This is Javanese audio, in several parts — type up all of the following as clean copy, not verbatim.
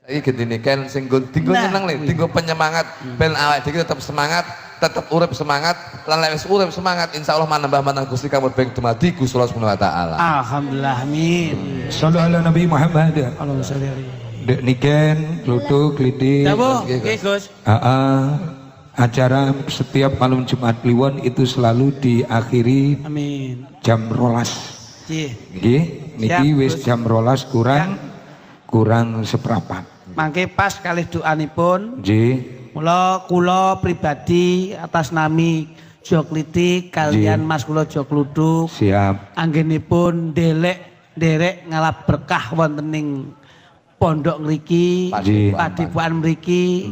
Iki gendine kan sing tinggo nyeneng lho, tinggo penyemangat ben awake dhewe tetep semangat, tetep urip semangat, lan lek wis urip semangat insyaallah manambah manah Gusti kamu beng dumadi Gusti Allah Subhanahu wa taala. Alhamdulillah amin. Sallallahu alaihi Nabi Muhammad. Allahumma sholli alaihi. Dek niken, kluthuk, klitik. Oke, Gus. Acara setiap malam Jumat Kliwon itu selalu diakhiri Amin. jam 12. Nggih, niki wis jam 12 kurang seprapat. Mangke pas kalih doanipun. Nggih. Kula pribadi atas nami Jo Klitik kalian Mas kula Jo Kluduk. Siap. Anggenipun nderek ngalap berkah wonten ing pondok mriki, padipuan mriki.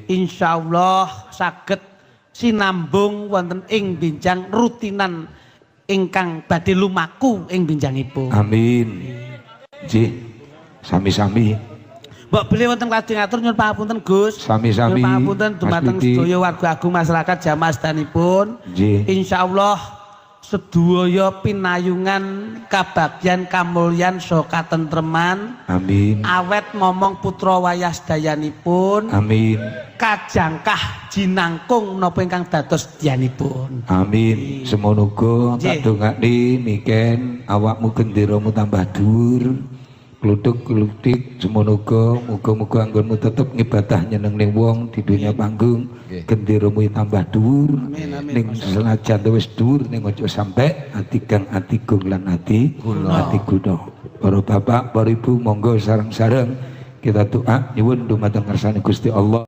Insyaallah saged sinambung wonten ing benjang rutinan ingkang badhe lumaku ing benjangipun. Amin. Nggih. Sami-sami. Mbok beli wonten kladhe ngatur nyuwun pangapunten Gus. Sami-sami. Nyuwun pangapunten dumateng sedaya warga agung masyarakat jamaah sedanipun. Insyaallah sedaya pinayungan kabagyan kamulyan saha katentreman. Amin. Awet momong putra wayah sedayanipun. Amin. Kajangkah jinangkung napa ingkang dados sedyanipun. Amin. Semono uga tak dongakni niken awakmu genderamu tambah dhuwur. Kluthuk-kluthik semono uga muga-muga anggonmu tetep ngibadah nyeneng ning wong di dunia panggung. Genderamu tambah dhuwur. Ning senajan wis dhuwur ning aja sampe ati kang ati gung lan ati guna. Para bapak, para ibu monggo sareng-sareng kita doa nyuwun dumateng ngersane Gusti Allah.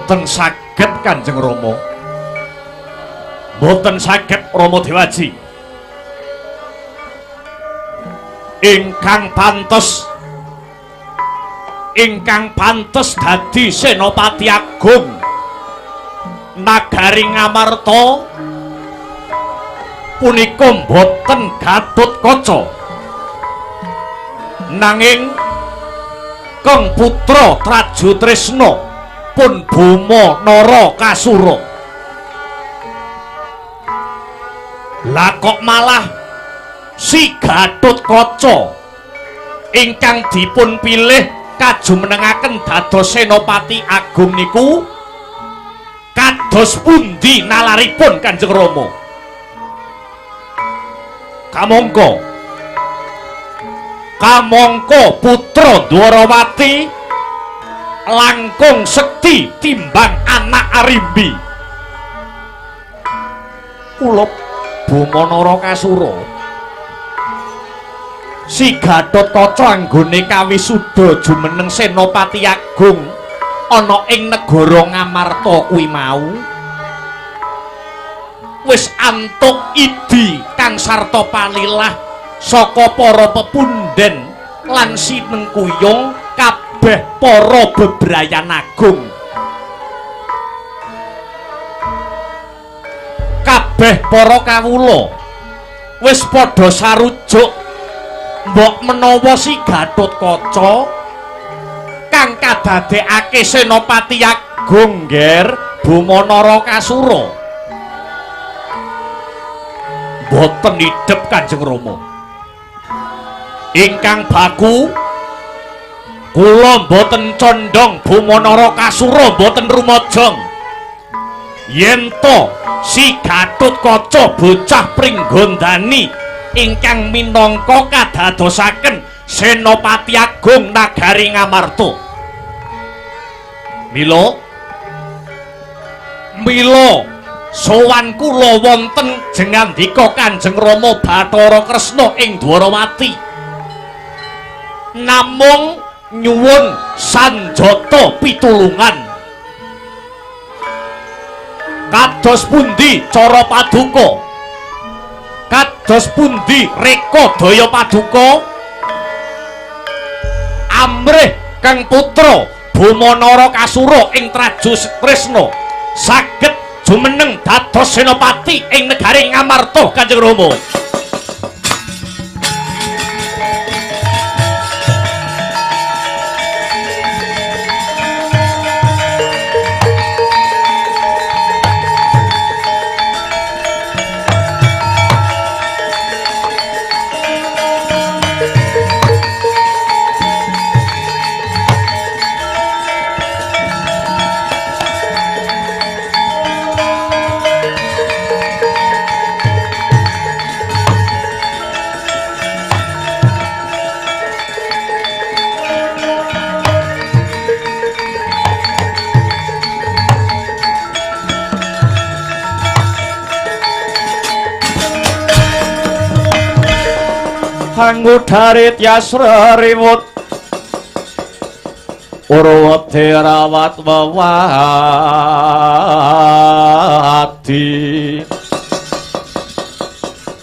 Boten saged Kanjeng Rama. Boten saged Rama Dewaji. Ingkang pantes dadi Senopati Agung Nagari Ngamarta punika boten Gatotkaca, nanging Kang putra Trajutresna pun Boma Narakasura. Lah kok malah si Gatotkaca ingkang dipun pilih kajumenengaken dados Senopati Agung niku kados pundi nalaripun Kanjeng Rama? Kamangka putra Dwarawati langkung sekti timbang anak Arimbi. Kula Boma Narakasura si Gatotkaca anggone kawisuda jumeneng Senopati Agung ana ing negara Ngamarta kuwi mau wis antuk idi kang sarta palilah saka para pepunden lan sinengkuyung kabeh para bebrayan agung. Kabeh para kawula wis padha sarujuk mbok menawa si Gatotkaca kang kadadekake Senopati Agung Nger Boma Narakasura boten idep Kanjeng Rama. Ingkang baku kula boten condong Boma Narakasura boten rumajang yen to si Gatotkaca bocah pringgondani ingkang minangka kadadosaken Senopati Agung Nagari Ngamarta. Mila sowan kula wonten jengandika Kanjeng Rama Bathara Kresna ing Dwarawati namung nyuwun sanjata pitulungan. Kados pundi cara paduka? Kados pundi reka daya paduka? Amrih kang putra Boma Narakasura ing Trajutresna saged jumeneng dados Senopati ing negari Ngamarta Kanjeng Rama. Anggudharit yasra riwut Urwati rawat wawati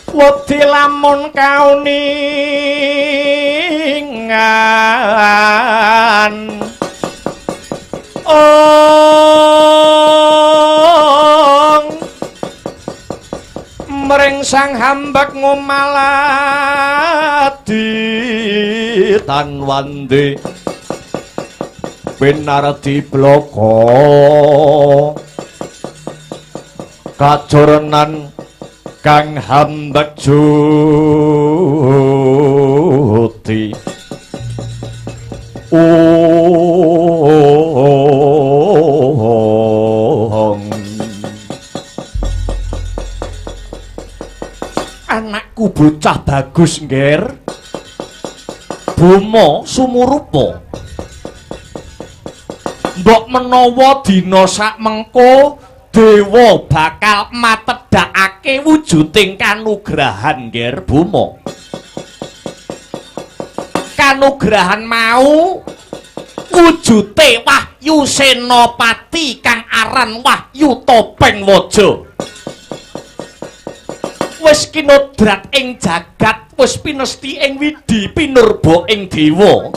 wedi lamun kauningan mring sang hambak ngumaladi tanwandi pinarti bloko kajurnan kang hambak juti anakku bocah bagus Nger Boma sumurupa mbok menawa dina sakmengko dewa bakal matedhakake wujuding kanugrahan Nger Boma. Kanugrahan mau wujute Wahyu Senopati kang aran Wahyu Topeng Waja wis kinodrat ing jagat wis pinesti ing widi pinurba ing dewa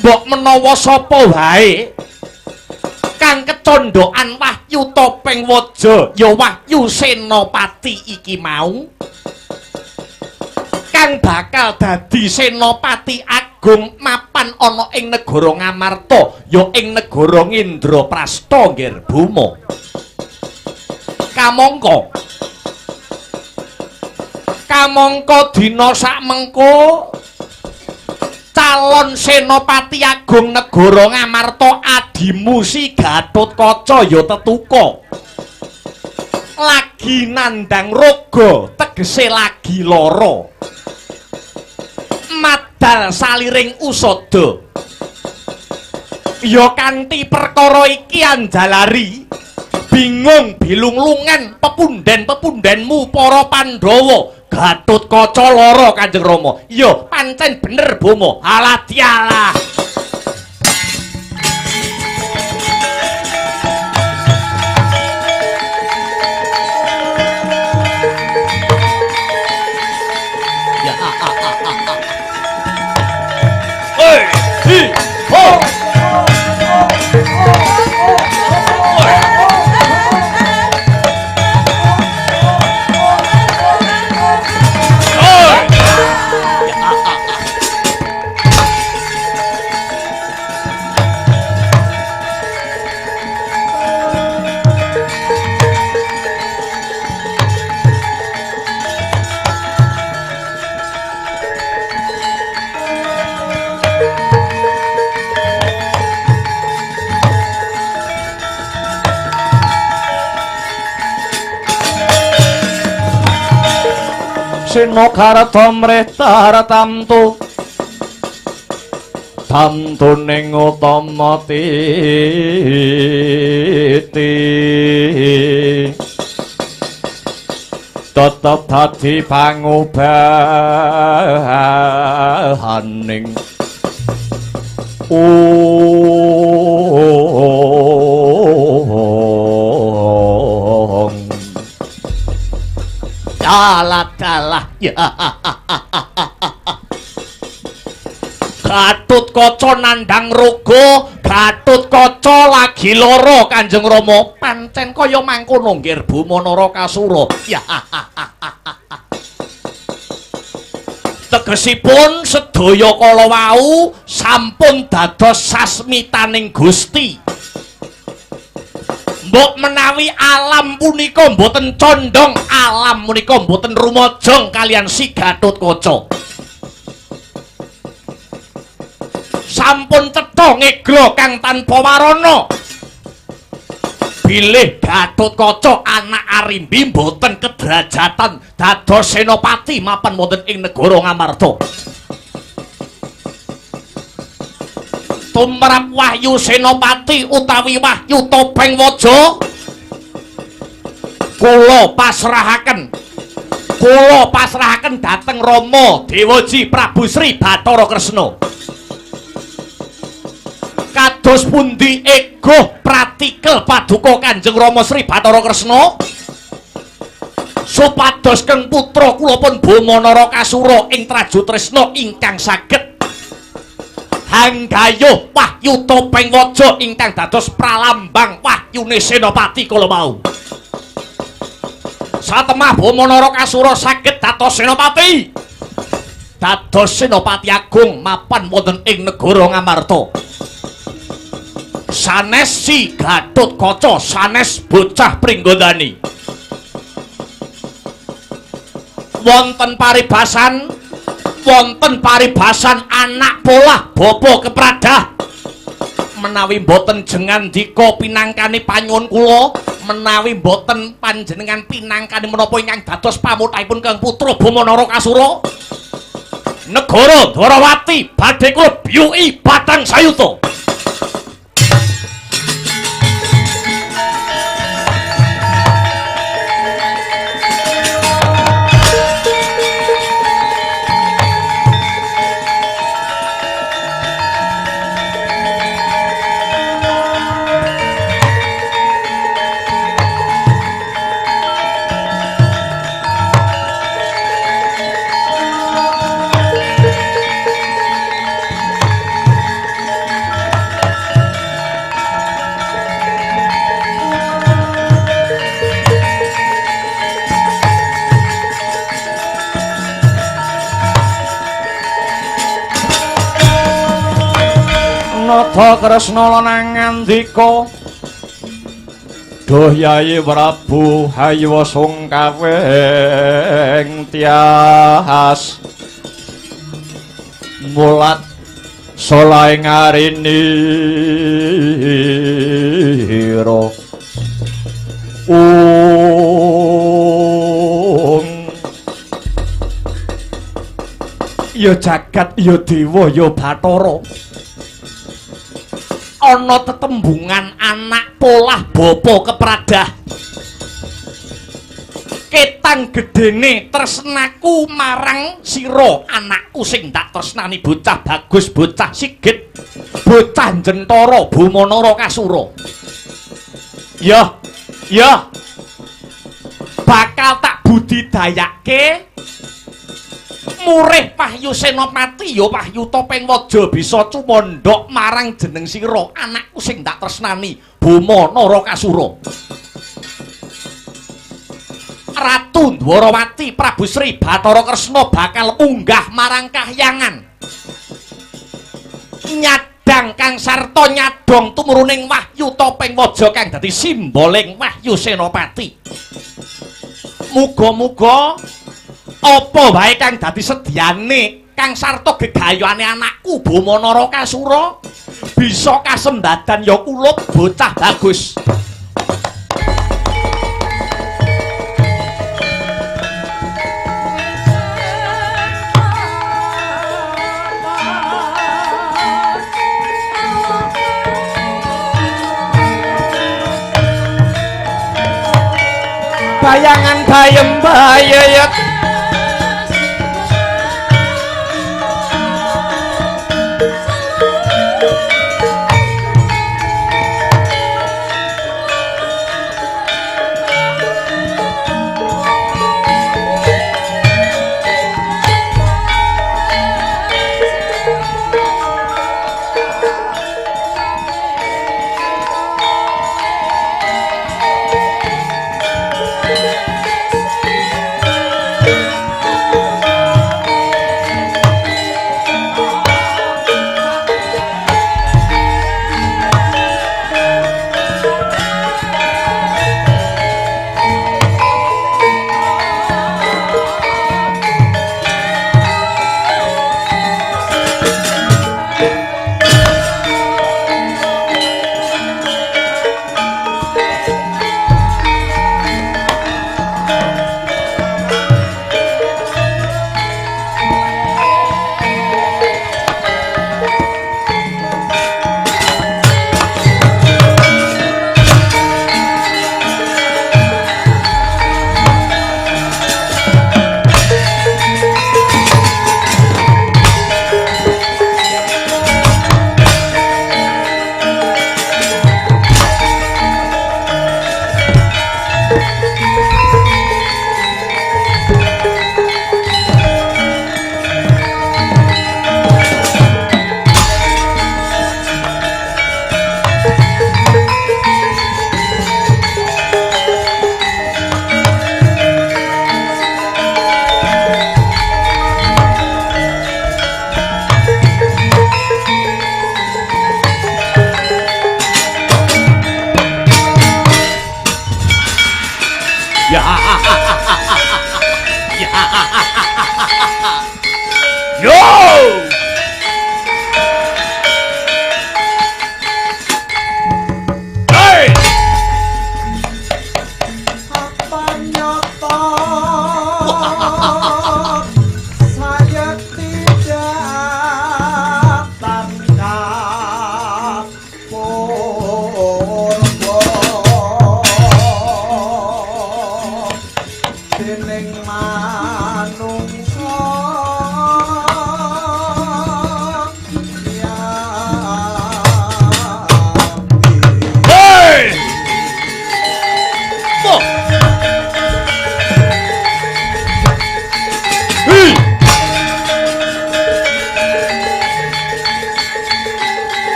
mbok menawa sapa wae kang kecondhokan Wahyu Topeng Waja ya Wahyu Senopati iki mau kang bakal dadi Senopati Agung mapan ana ing negara Ngamarta ya ing negara Indraprastha nggih Buma. Kamangka dina sakmengko calon Senopati Agung negara Ngamarta adimu si Gatotkaca ya tetuka lagi nandang raga tegese lagi lara madal saliring usada ya kanthi perkara iki anjalari bingung bilunglungan pepunden-pepundenmu para Pandhawa Gatotkaca lara Kanjeng Rama ya pancen bener Bama alah dialah Sinokarta mrehtar tamtu ning utama titi tetep dadi pangubahaning dalah ya Gatotkaca nandang raga Gatotkaca lagi lara Kanjeng Rama pancen kaya mangkono nggih Buma Narakasura ya tegesipun sedaya kala wau sampun dados sasmitaning Gusti mbok menawi alam punika mboten condong alam punika mboten rumajang kalian si Gatotkaca sampun cetha ngegla kang tanpa warana bilih Gatotkaca anak Arimbi mboten kedrajatan dados senopati mapan wonten ing negara Ngamarta tumrap Wahyu Senopati utawi Wahyu Topeng Waja kula pasrahaken dhateng Rama Dewaji Prabu Sri Bathara Kresna kados pundi ego pratikel paduka Kanjeng Rama Sri Bathara Kresna supados keng putra kula pun Bama Narakasura ing Traju Tresna ingkang saged hanggayuh Wahyu Topeng Waja ingkang dados pralambang wahyune Senopati kala mau satemah Bama Narakasura saged dados Senopati Agung mapan wonten ing negara Ngamarta sanes si Gatotkaca sanes bocah Pringgondani wonten paribasan anak polah bapa kepradah menawi boten jengandika pinangkani panyuwun kula menawi boten panjenengan pinangkani menapa ingkang dados pamuthaipun kang putra Bama Narakasura negara Dwarawati badhe kula biyuki batang sayuta Rata Kresna lan ngandika Duh Yayi Prabu hayya sungkaweng tias mulat solae ngarini ro ya jagat ya dewa ya Bathara ana tetembungan anak polah bapa kepradah ketang gedene tresnaku marang sira anakku sing tak tresnani bocah bagus bocah sigit bocah jentara Bumanara Kasura ya bakal tak budidayake murih Wahyu Senopati ya Wahyu Topeng Waja bisa cumandhak marang jeneng sira anakku sing tak tresnani Bumanara Kasura Ratu Dwarawati Prabu Sri Bathara Kresna bakal munggah marang kahyangan nyadang kang sarta nyadong tumuruning Wahyu Topeng Waja kang dadi simboling Wahyu Senopati muga-muga apa wae kang dadi sedyane kang sarta gegayane anakku Bumanara Kasura bisa kasembadan ya kulup bocah bagus bayangan bayem bayayat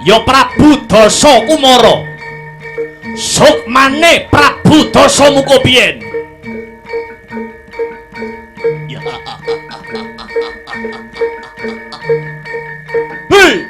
ya Prabu Dasa Kumara. Sukmane Prabu Dasa Muka biyen. Ya. Hei.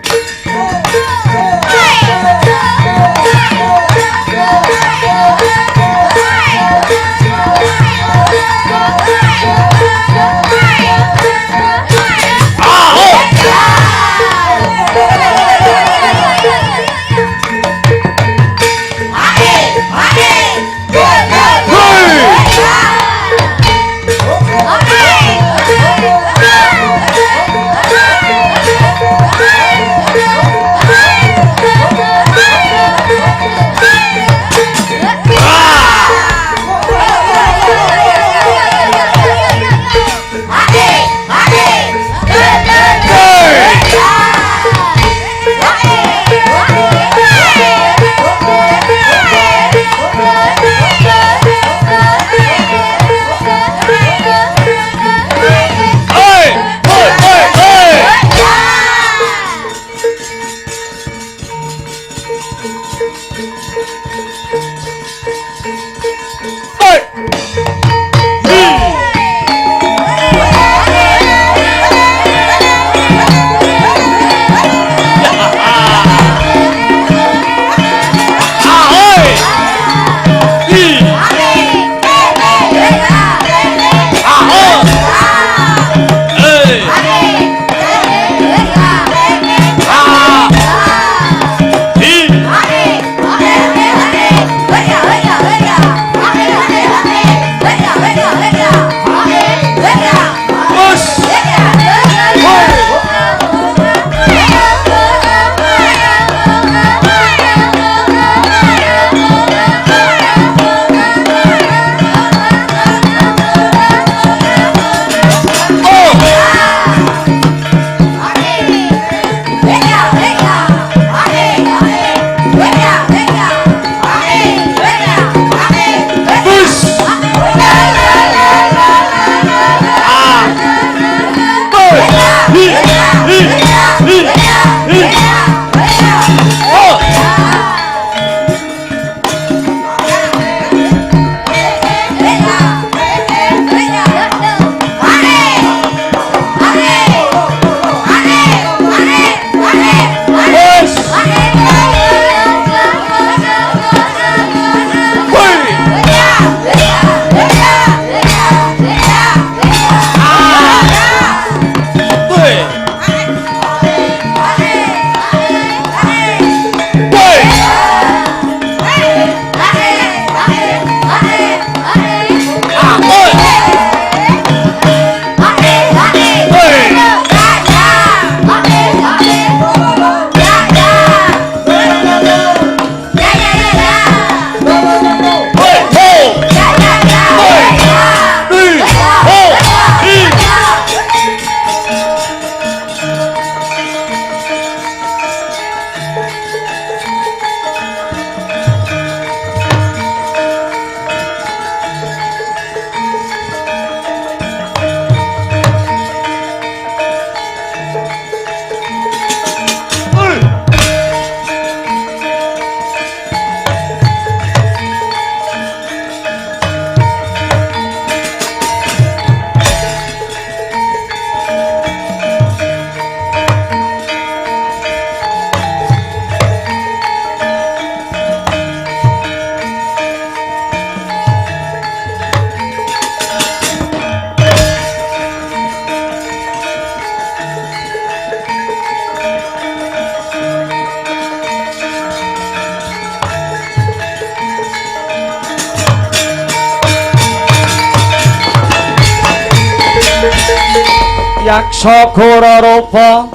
Yaksa Gora Rupa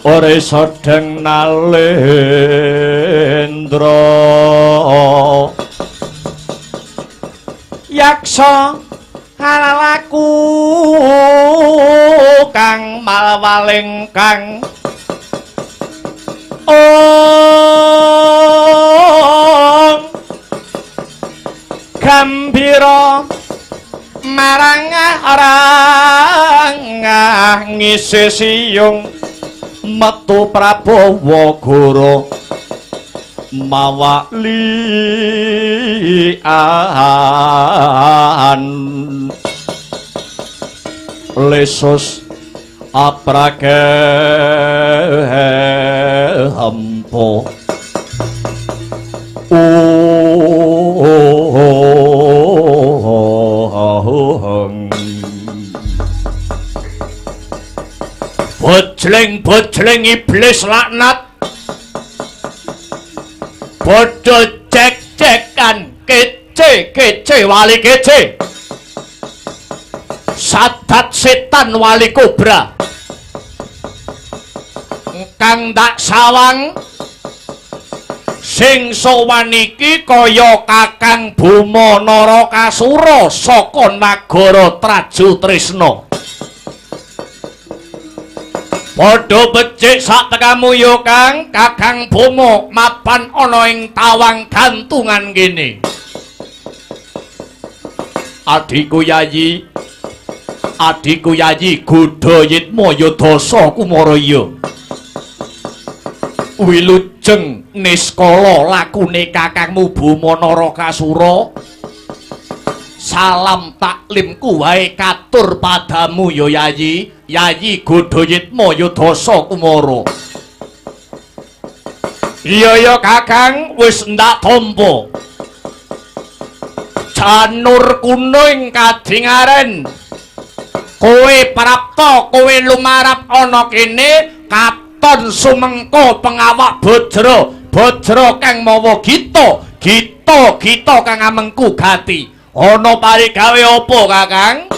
ora sedeng nalendra yaksa halalaku kang malwaling kang gambira marang arang ngisi siyung metu Prabowo Goro mawa lian lesus aprage hampo bojleng iblis laknat padha cek-cekan kece wali kece sadat setan wali kobra kang dak sawang sing sowan iki kaya Kakang Bima Narakasura saka nagara Trajutrisna. Padha becik sak tekamu yo Kang, Kakang Bima mapan ana ing tawang gantungan kene. Adhiku Yayi Godhayitma Yudhasa Kumaraya. Wilujeng niskala lakune kakangmu Bima Narakasura. Salam taklimku wae katur padamu ya Yayi, Yayi Godhayitma Yudhasa Kumara. Iya ya Kakang, wis ndak tampa. Janur kuning kadingaren. Kowe prapta, kowe lumarap ana kene katon sumengko pengawak Bajra kang mawa gita kang amengku gati. Ana parigawe apa Kakang?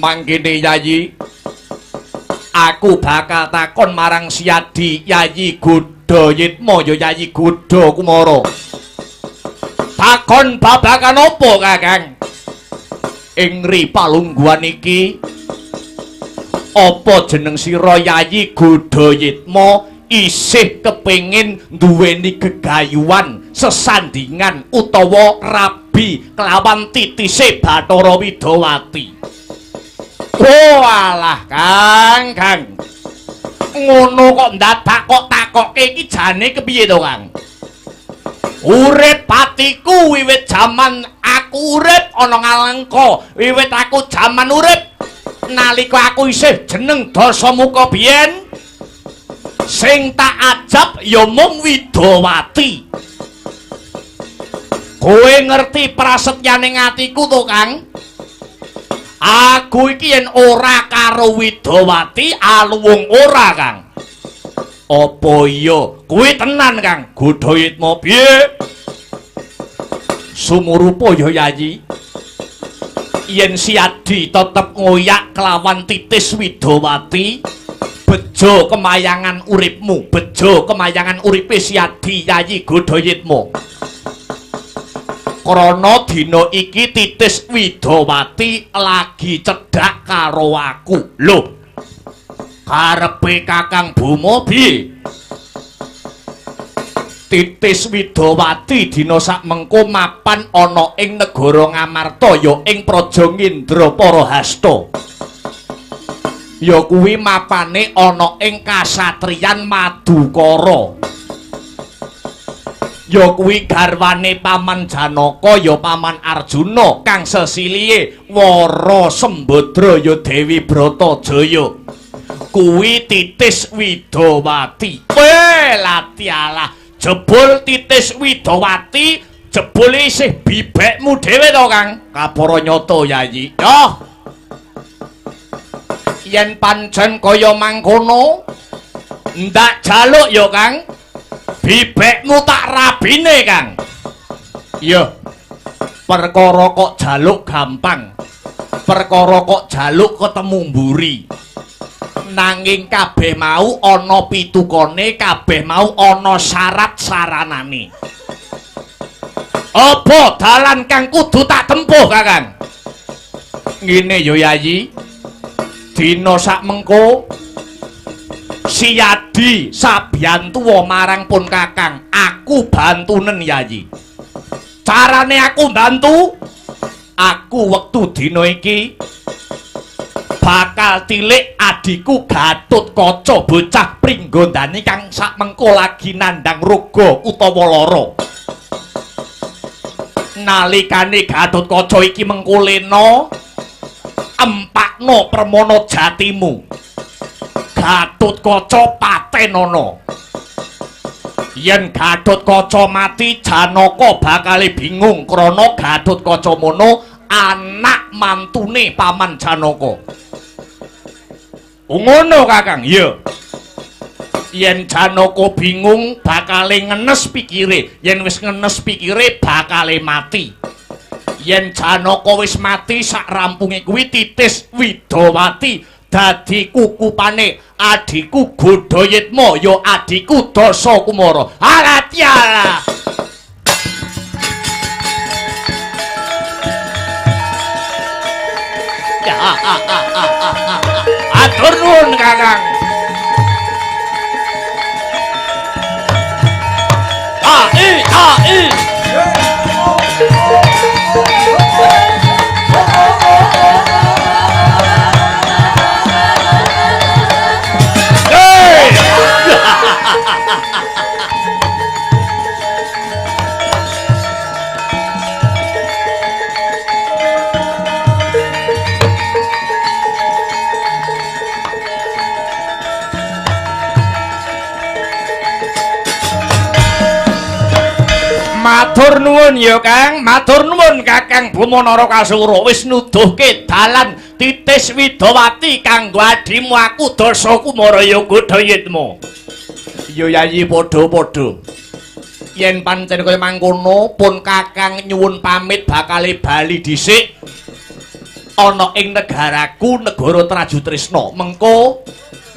Mangkene Yayi, aku bakal takon marang Siadi Yayi Godhayitma ya Yayi Godha Kumara. Takon babagan apa Kakang? Ing ripalungguhan iki apa jeneng sira Yayi Godhayitma isih kepengin duweni gegayuhan sesandingan utawa rabi kelawan titise Bathara Widawati. Oh alah Kang, ngono kok ndadak kok takoke iki jane kepiye to Kang? Urip patiku wiwit jaman aku urip ana ngalengka, wiwit aku jaman urip nalika aku isih jeneng Dasamuka biyen sing tak ajab ya mung Widawati. Kowe ngerti prasetyane atiku to Kang? Aku iki yen ora karo Widawati aluwung ora Kang. Apa iya kuwi tenan Kang Godhayitma piye? Sumurupa ya Yayi, yen Siadi tetep ngoyak kelawan titis Widawati, bejo kemayangan uripmu, bejo kemayangan uripe Siadi Yayi Godhayitma. Krana dina iki titis Widawati lagi cedhak karo aku. Lho, karepe Kakang Bima piye? Titis Widawati dina sakmengko mapan ana ing negara Ngamarta ya ing Praja Ngendrapara Hasta. Ya kuwi mapane ana ing kasatriyan Madukara. Ya kuwi garwane Paman Janaka ya Paman Arjuna kang sesilihe Wara Sembadra ya Dewi Bratajaya. Kuwi titis Widawati. Latialah jebul titis Widawati jebul isih bibekmu dhewe to Kang. Kapara nyata Yayi. Yo. Yen pancen kaya mangkono ndak jaluk ya Kang. Bibekmu tak rabine Kang. Iya. Perkara kok jaluk gampang. Perkara kok jaluk ketemu mburi. Nanging kabeh mau ana pitukane, kabeh mau ana syarat-saranane. Apa dalan kang kudu tak tempuh Kakang? Ngene yo Yayi. Dina sakmengko Siadi sabiyantuwa marang pun Kakang, aku bantunen Yayi. Carane aku bantu, aku wektu dina iki bakal bakal tilik adikku Gatotkaca bocah pringgondani kang sakmengko lagi nandhang raga utawa lara. Nalikane Gatotkaca iki mengko lena empakno permana jatimu. Gatotkaca patenana. Yen Gatotkaca mati Janaka bakal bingung krana Gatotkaca mono anak mantune paman Janaka. Ngono Kakang, iya. Yen Janaka bingung bakal ngenes pikire, yen wis ngenes pikire bakal mati. Yen Janaka wis mati sak rampunge kuwi titis Widawati dadi kukupane adikku Godayitma ya adikku Dasakumara. Alatiala. Ya, atur nuwun Kakang. Ai. Matur nuwun ya Kang, matur nuwun Kakang Bumanara Kasura wis nuduhke dalan titis Widawati kanggo adimu aku Dasakumara ya Godayitma. Ya yayi padha-padha. Yen pancen kaya mangkono pun Kakang nyuwun pamit bakal bali dhisik ana ing negaraku negara Trajutrisna. Mengko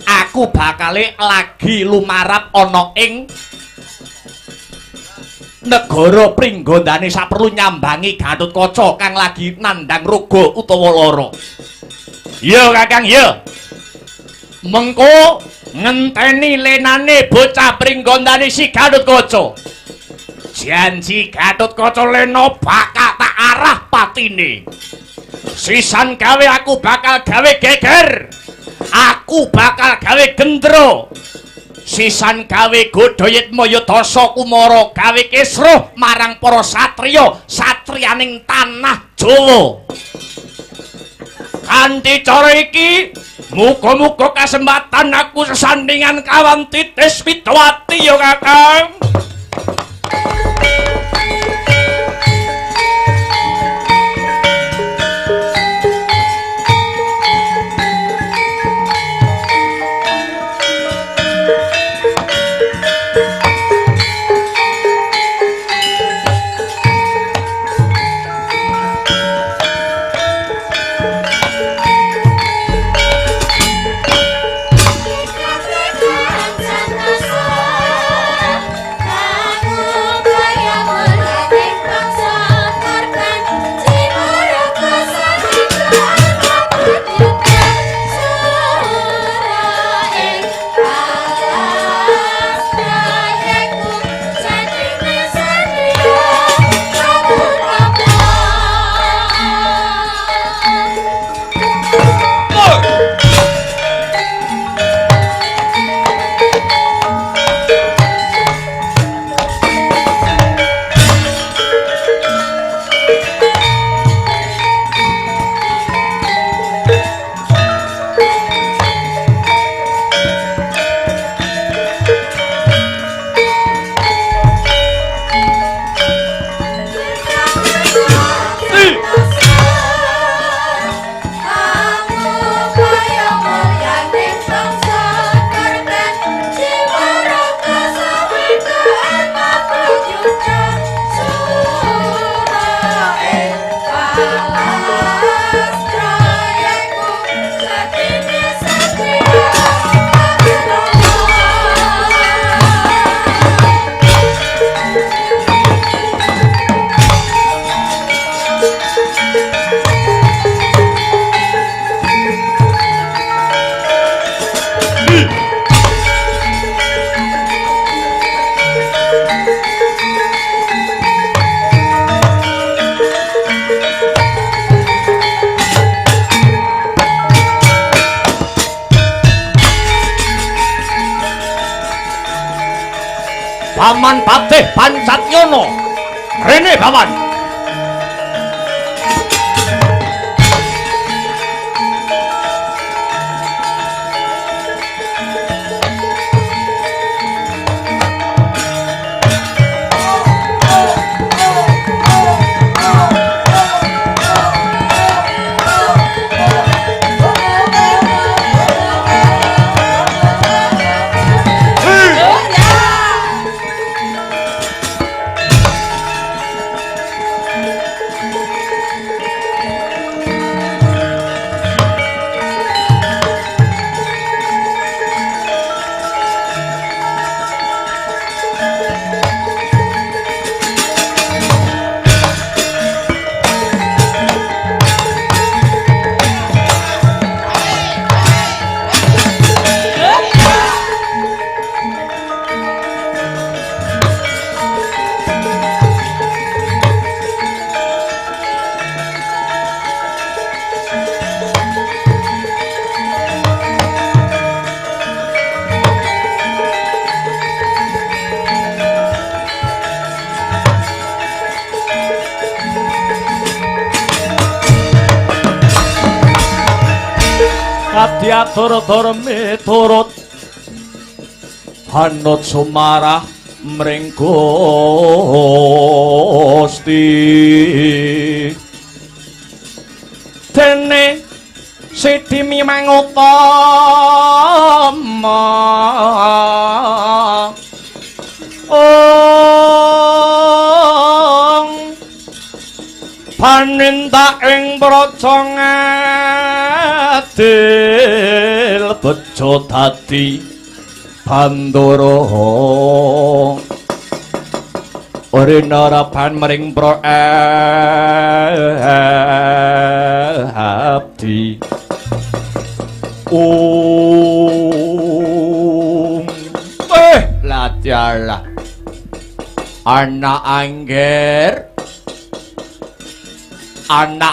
aku bakal lagi lumarap ana ing negara pringgondane saperlu nyambangi Gatotkaca kang lagi nandhang raga utawa lara. Ya Kakang, ya. Mengko ngenteni lenane bocah pringgondane si Gatotkaca. Janji Gatotkaca lena bakal tak arah patine. Sisan gawe aku bakal gawe geger. Aku bakal gawe gendro. Sisan gawe Godayitma ya Dasakumara gawe kisruh marang para satriya satriyaning tanah Jawa. Kanthi cara iki muga-muga kasempatan aku sesandingan kawan titis Widawati ya Kakang. Paman Patih Pancatnyono. Rene paman. Diatur-tur miturut Hanut sumarah mring Gusti dene Sidi Mimang Utama paninta ing praja ngadil bejo dadi bandara Orinara pan mring pro abdi latiala anak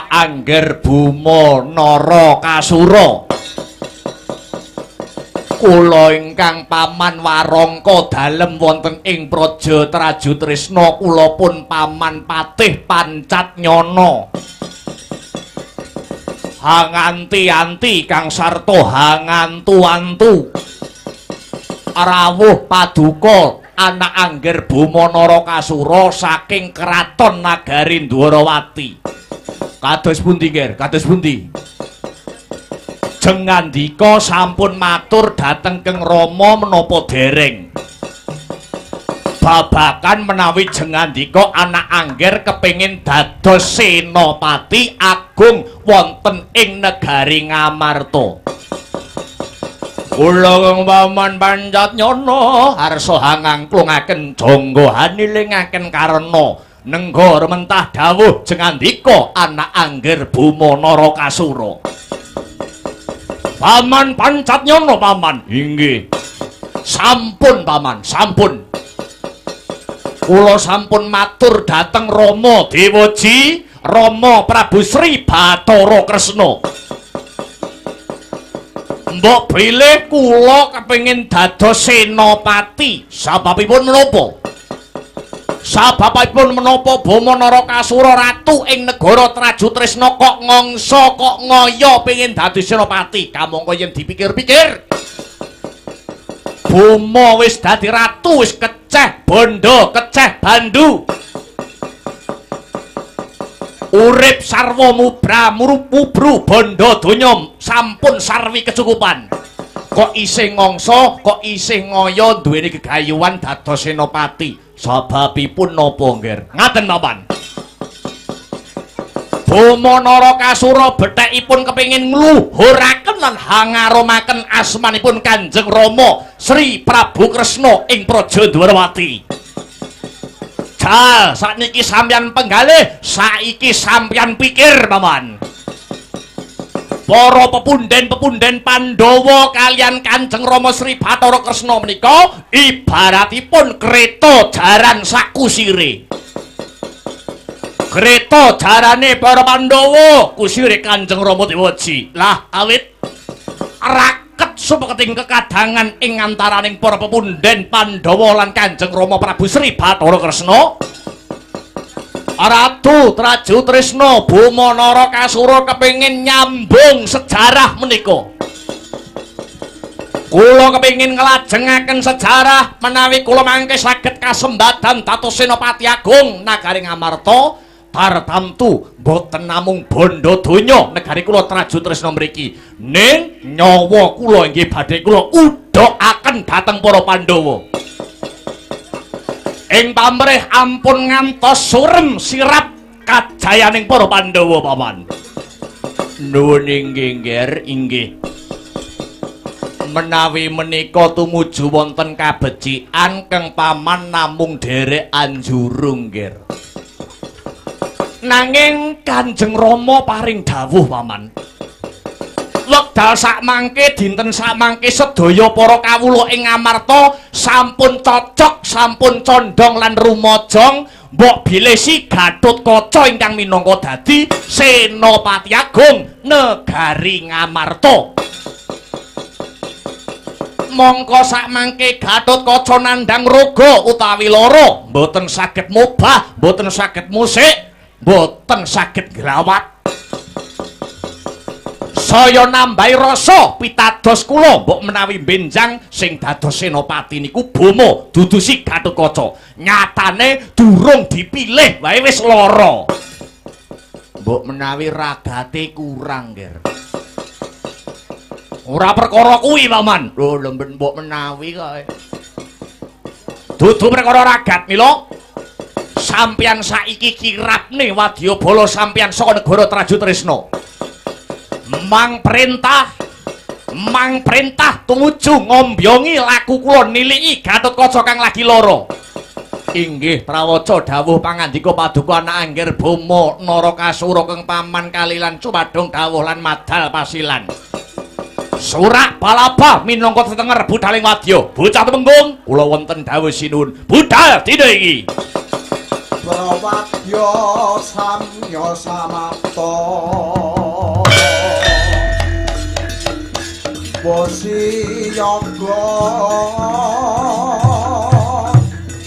angger Bumo Narakasura kula ingkang paman warangka dalem wonten ing praja Traju Trisna kula pun paman Patih Pancatnyono hanganti-anti kang sarta hangantu-antu rawuh paduka anak angger Bumo Narakasura saking kraton nagari Dwarawati. Kados pundi nger? Kados pundi? Jengandika sampun matur dhateng Keng Rama menapa dereng? Babakan menawi jengandika anak angger kepengin dados senopati agung wonten ing negari Ngamarta. Kula kang paman Pancatnyono arsa hangangklungaken jangga hanilingaken karena nenggara mentah dawuh jengandika anak angger Bumo Narakasura. Paman Pancatnyono paman. Inggih. Sampun paman, sampun. Kula sampun matur dhateng Rama Dewaji, Rama Prabu Sri Bathara Kresna. Mbok bilih kula kepengin dados senopati. Sababipun menapa? Sababipun menapa Bumo Narakasura ratu ing negara Traju Trisna kok ngangsa kok ngoyo pengin dadi senopati. Kamangka yen dipikir-pikir Bumo wis dadi ratu, wis keceh bondo, keceh bandu. Urip sarwa mubra mubru bondo donya sampun sarwi kecukupan. Kok isih ngangsa, kok isih ngoyo duweni gegayuhan dados senopati. Sababipun napa nggih? Ngaten paman. Bumo Narakasura bethekipun kepengin ngluhuraken lan hangaromaken asmanipun Kanjeng Rama Sri Prabu Kresna ing Praja Dwarawati. Jal sakniki sampeyan penggalih, saiki sampeyan pikir paman. Para pepunden-pepunden Pandhawa kalian Kanjeng Rama Sri Bathara Kresna menika ibaratipun kreta jaran sakusire. Kreta jarane para Pandhawa, kusire Kanjeng Rama Dewaji. Lah awit raket sumeketing kekadangan ing antaraning para pepunden Pandhawa lan Kanjeng Rama Prabu Sri Bathara Kresna. Ratu Traju Trisna Boma Narakasura kepengin nyambung sejarah menika. Kula kepengin nglajengaken sejarah menawi kula mangke saged kasembadan dados Senopati Agung nagari Ngamarta tartamtu boten namung bondo donya negari kula Traju Trisna mriki ning nyawa kula inggih badhe kula udhakaken dhateng para Pandhawa. Ing pamrih ampun ngantos surem sirap kajayaning para Pandhawa paman. Nuwun inggih inggih. Menawi menika tumuju wonten kabecikan keng paman namung derek anjurung nggih. Nanging Kanjeng Rama paring dawuh paman. Wekdal sakmangke dinten sakmangke sedaya para kawula ing Ngamarta sampun cocok, sampun condong lan rumajang mbok bilesi Gatotkaca ingkang minangka dadi Senopati Agung negari Ngamarta. Mongko sakmangke Gatotkaca nandhang raga utawi lara, mboten saged mobah, mboten saged musik, mboten saged glawat. Saya nambahi rasa pitados kula mbok menawi benjang sing dados senopati niku Boma dudu si Gatotkaca. Nyatane durung dipilih wae wis lara. Mbok menawi ragate kurang, Nger. Ora perkara kuwi, Paman. Lho, lemben mbok menawi kae. Dudu perkara ragat, Mila. Sampeyan saiki kirapne wadyabala sampeyan saka negara Traju Trisna. Mang perintah tumuju ngombyongi laku kula niliki Gatotkaca kang lagi lara. Inggih prawaca dawuh pangandika paduka anak Angger Boma Narakasura kang paman kalilan cumadong dawuh lan madal pasilan. Surak balaba minangka tetenger budhaling wadya. Bocah Temenggung kula wonten dawuh sinuwun budhal dina iki. Prawadya samya samapta. Bosi yoga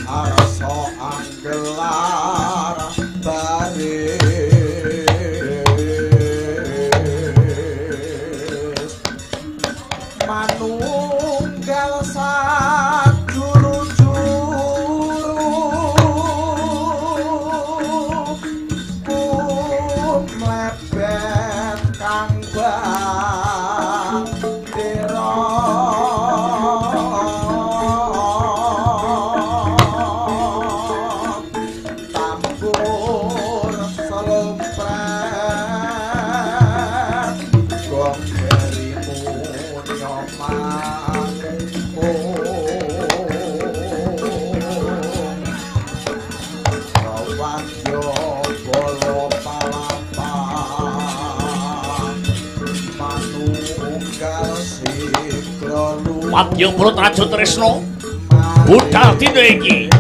arsa anggelar baris manunggal sajuru-juru kumlebet kang Wadyabala Traju Trisna budhal dina iki.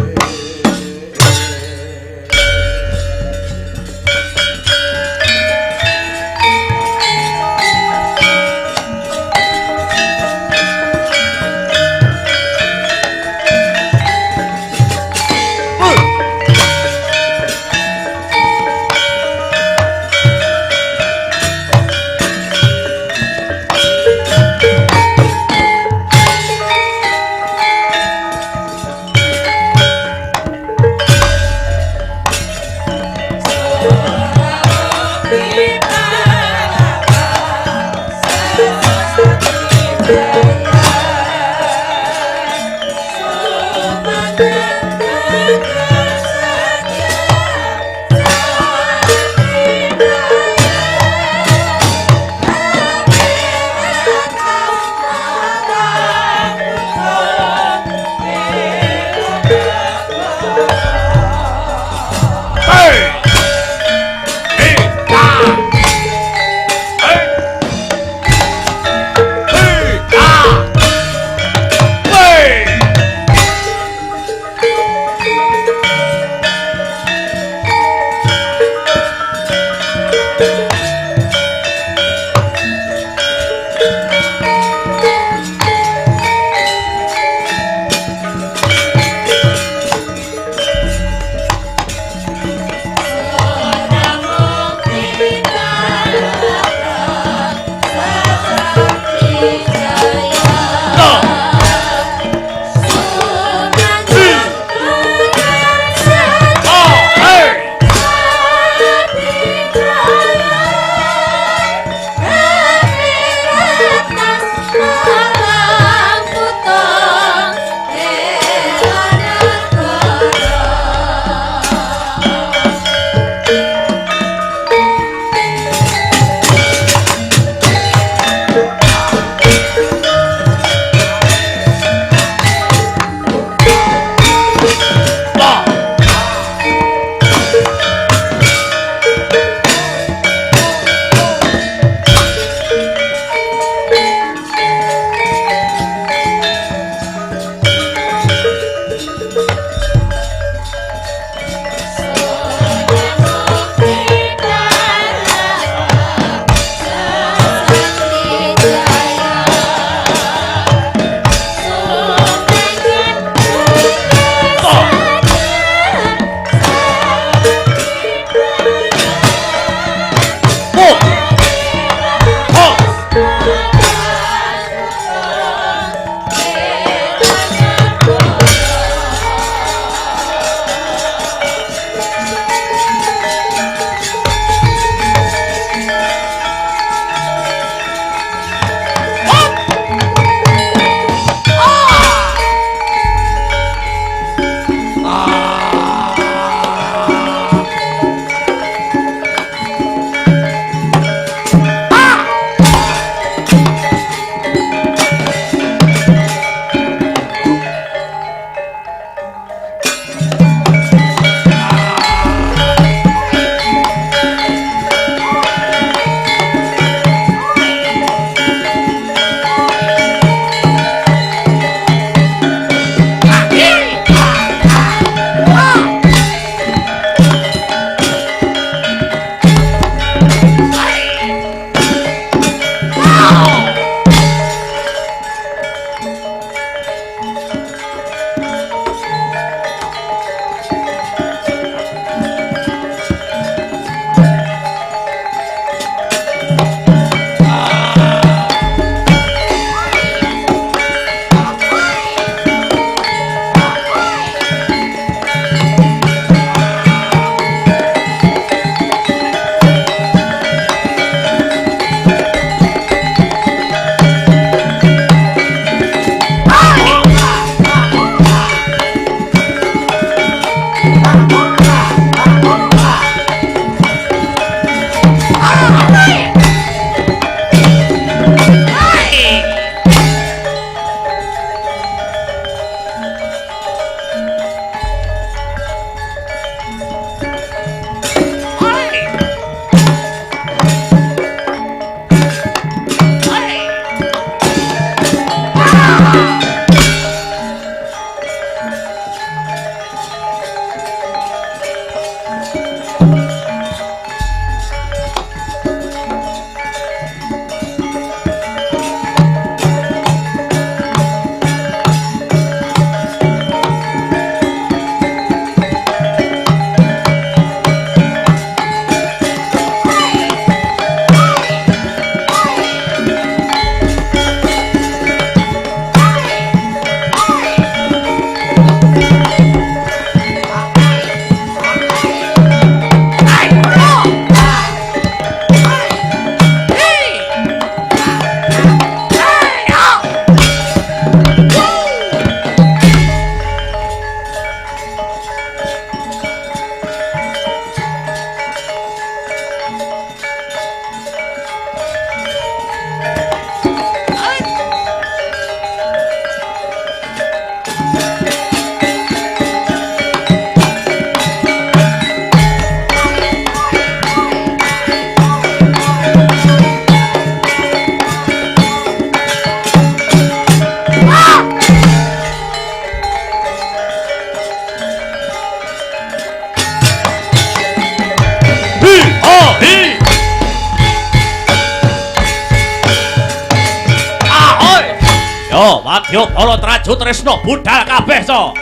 Yo, wadya para traju tresna budal kabeh so.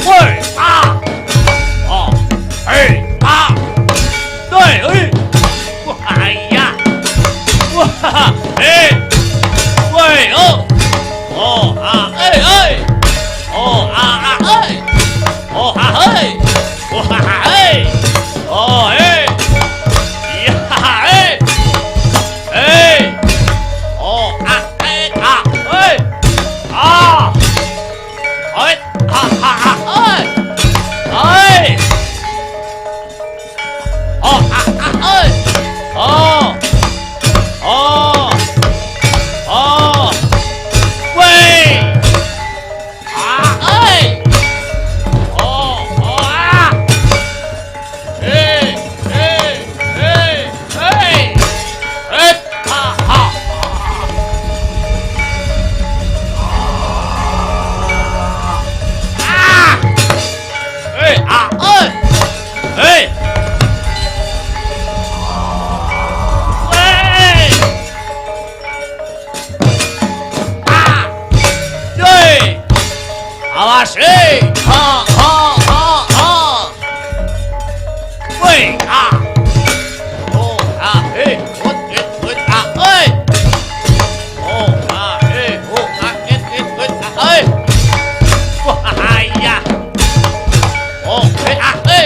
Woi, oh, hei, doi, wah, iya, wah, hei, woi, oh, hei, oh, hei, oh, hei, wah, hei, oh, hei. Awas, ha ha ha ha. Woi, ah. Oh, ah, hut, ah, oh, ah, oh, ah, hut, ah, wah, iya. Oh, ah, oi.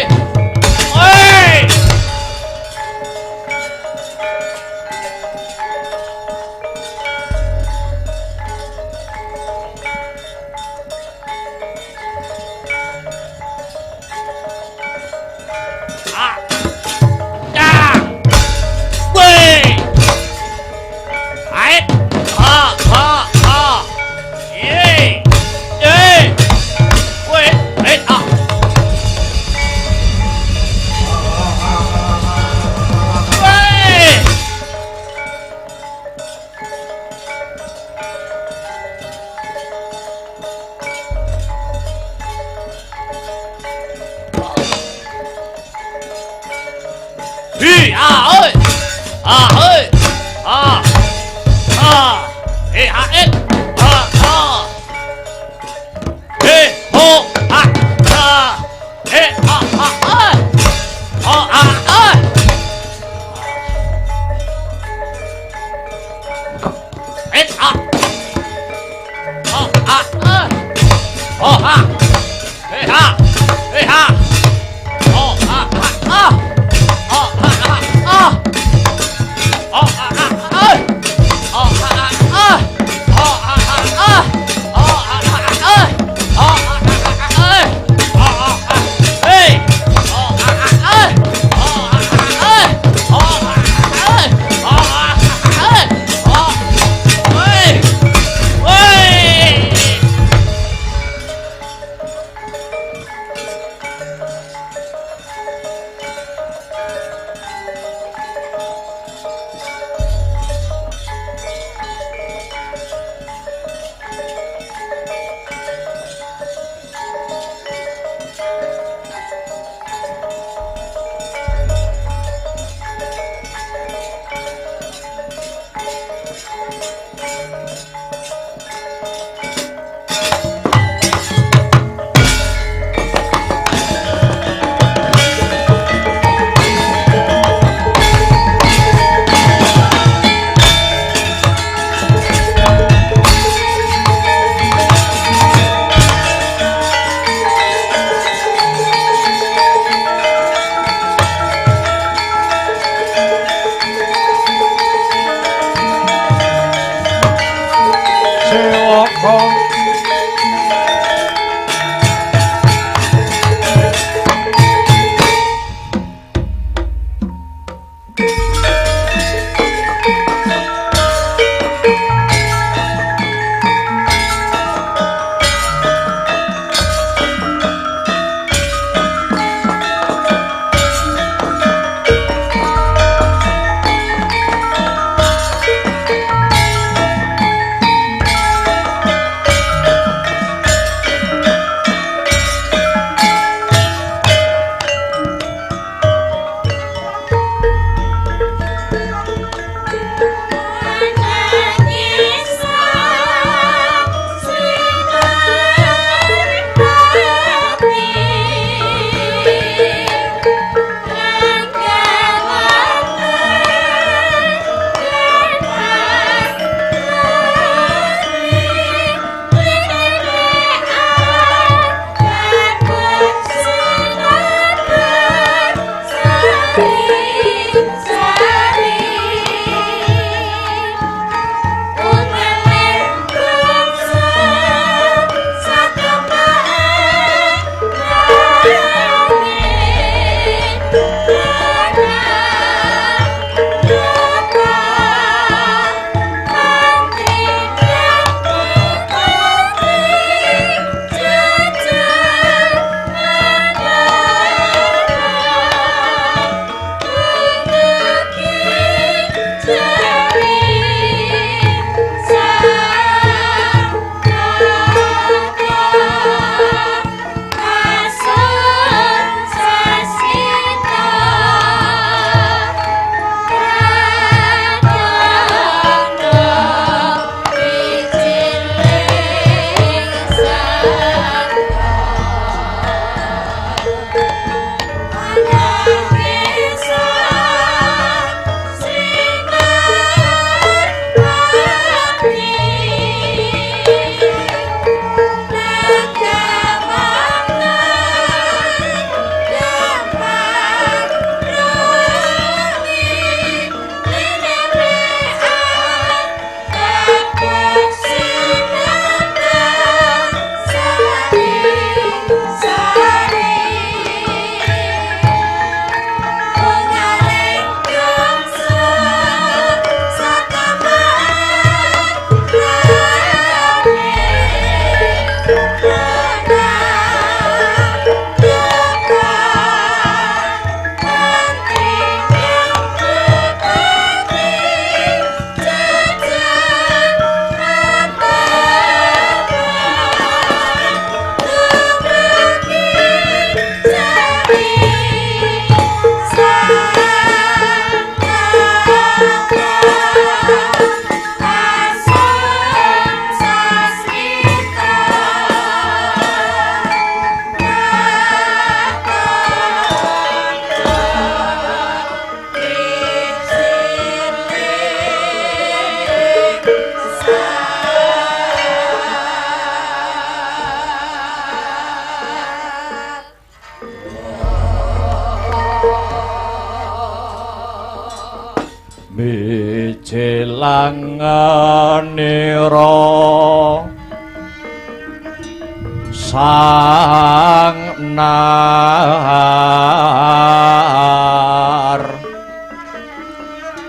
sang nar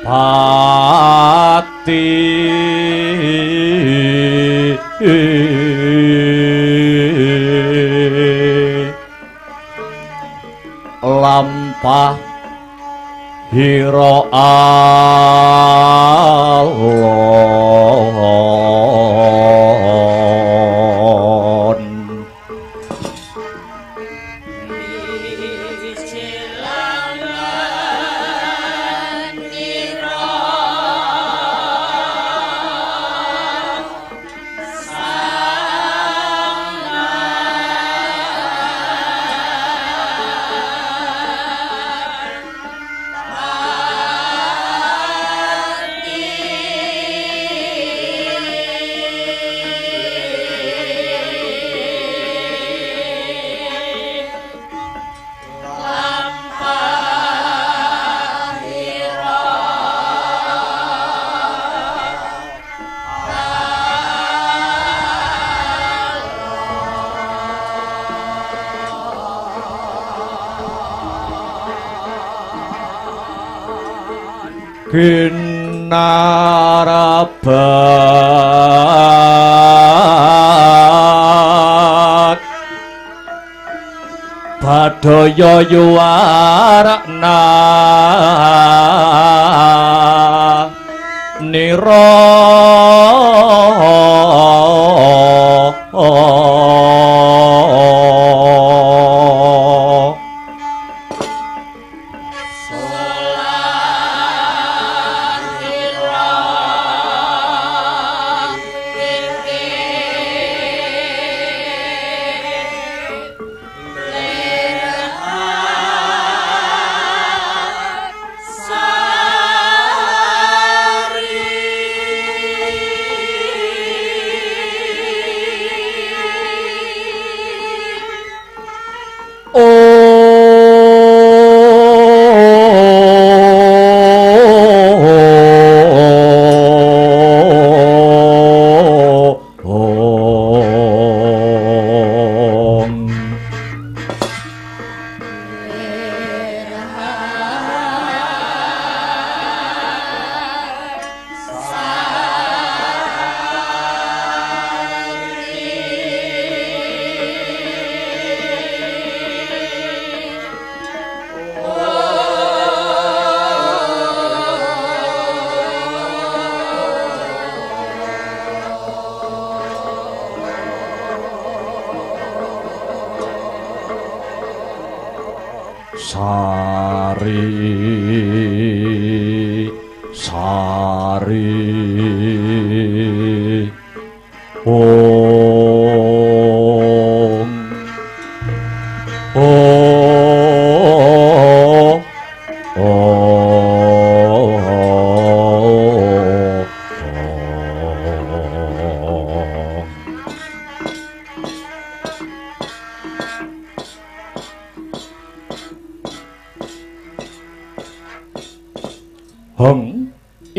pati lampah hira alon kinarabat badaya yuwarna nira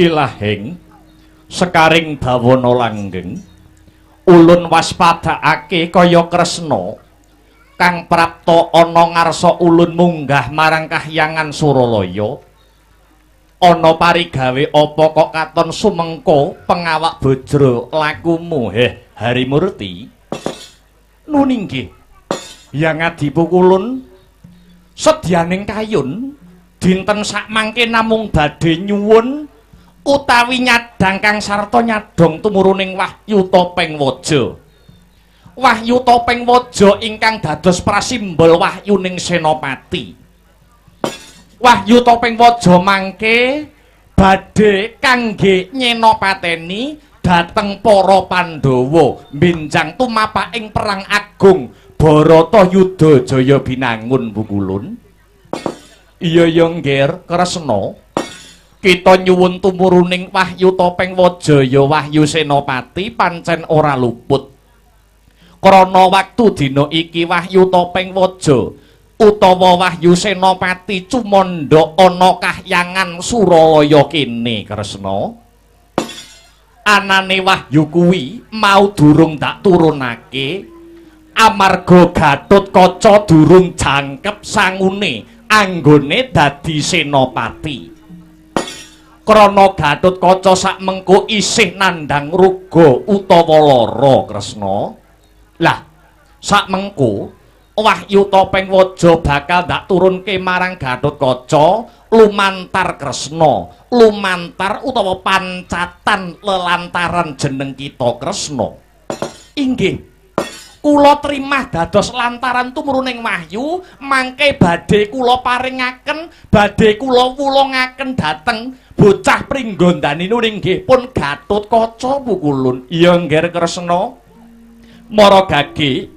ilahing sekaring bawana langgeng ulun waspadakake kaya Kresna kang prapta ana ngarsa ulun munggah marang kahyangan Suralaya ana parigawe apa kok katon sumengko pengawak bajra lakumu Harimurti nuninggih yang adipukulun sedyaning kayun dinten sakmangke namung badhe nyuwun utawi nyadang kang sarta nyadong tumuruning Wahyu Topeng Waja. Wahyu Topeng Waja ingkang dados prasimbol wahyuning Senopati. Wahyu Topeng Waja mangke badhe kangge nyenopateni dhateng para Pandhawa benjang tumapaking perang agung Baratayuda Jaya Binangun Bukulun. Iya Ngger Kresna kita nyuwun tumuruning Wahyu Topeng Waja ya Wahyu Senopati pancen ora luput. Krana waktu dina iki Wahyu Topeng Waja utawa Wahyu Senopati cumandha ana kahyangan Suralaya kene Kresna. anane wahyu kuwi mau durung tak turunake amarga Gatotkaca durung jangkep sangune anggone dadi senopati. Krana Gatotkaca sakmengko isih nandhang ruga utawa lara Kresna. Lah, sakmengko Wahyu Topeng Waja bakal ndak turunke marang Gatotkaca lumantar Kresna, lumantar utawa pancatan lelantaran jeneng kita Kresna. Inggih, kula trimah dados lantaran tumruning wahyu, mangke badhe kula paringaken, badhe kula wulungaken dhateng bocah pringgondanipun inggih pun Gatotkaca Pukulun. Ya nggih Kresna. Mara gage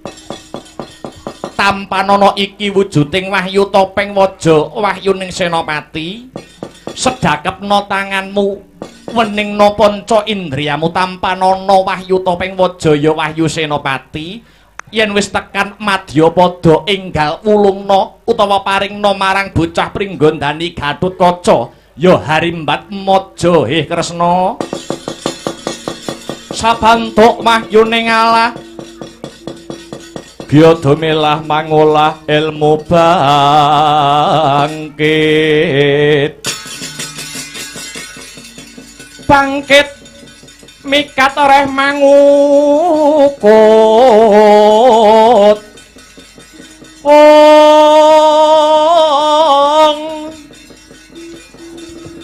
tampanana iki wujuding Wahyu Topeng Waja, wahyuning senopati. Sedakepna tanganmu, weningna panca indriyamu tampanana Wahyu Topeng Waja ya wahyu senopati. Yen wis tekan Madyapada enggal wulungna utawa paringna marang bocah pringgondani Gatotkaca ya harimbat maja he Kresna. Sabantuk wahyuning Allah Gyadamelah mangolah ilmu bangkit mikat oreh mangukut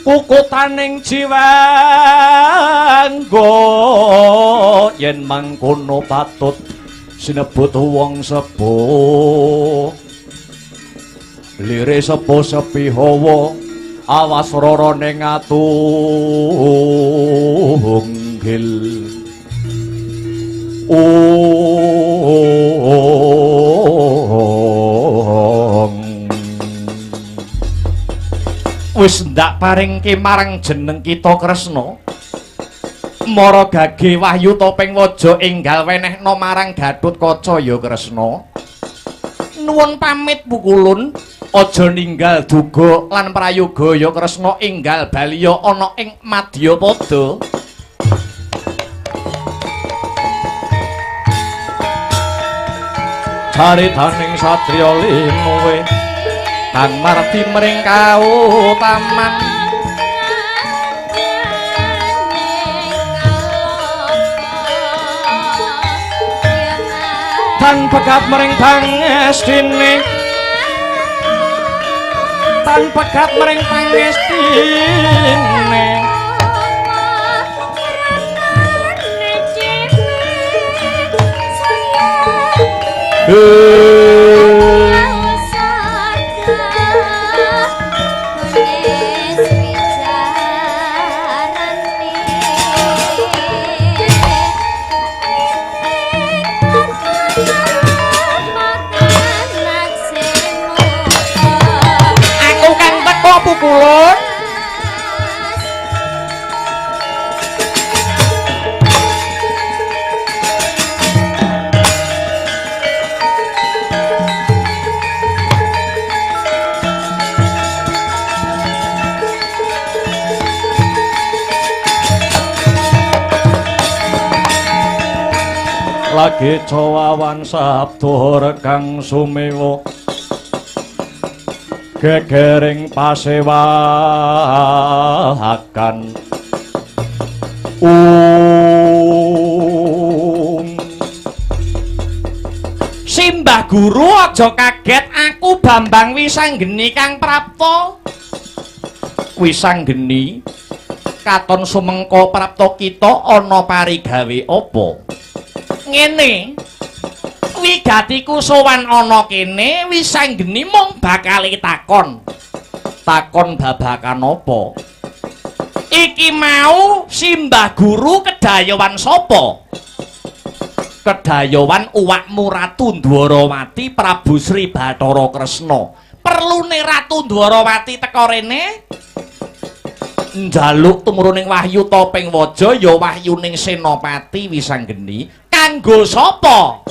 kukutaning jiwangga yen mangkono patut sinebut wong sepuh lire sepuh sepi hawa awas rara ning atunggil wis ndak paringke marang jeneng kita Kresna. Mara gage Wahyu Topeng Waja enggal wenehna marang Gatotkaca ya Kresna. Nuwun pamit Pukulun, aja ninggal duga lan prayoga ya Kresna enggal baliya ana ing Madyapada. Caritaning satriya linuwe kang marti mring kautaman. Tan pekat mering pangestine, tan pekat mering pangestine. Pukulun lagi cawawan sabda rekang sumewa gegering pasewahakan Simbah Guru aja kaget, aku Bambang Wisanggeni Kang Prapta. Wisanggeni katon sumengko prapta kita ana parigawe apa? Ngene, wigatiku sowan ana kene Wisanggeni mung bakal takon. Takon babakan apa? Iki mau Simbah Guru kedayawan sapa? Kedayawan uwakmu Ratu Dwarawati Prabu Sri Bathara Kresna. Perlune Ratu Dwarawati teka rene njaluk tumruning Wahyu Topeng Waja ya wahyuning Senopati Wisanggeni. Kanggo sapa?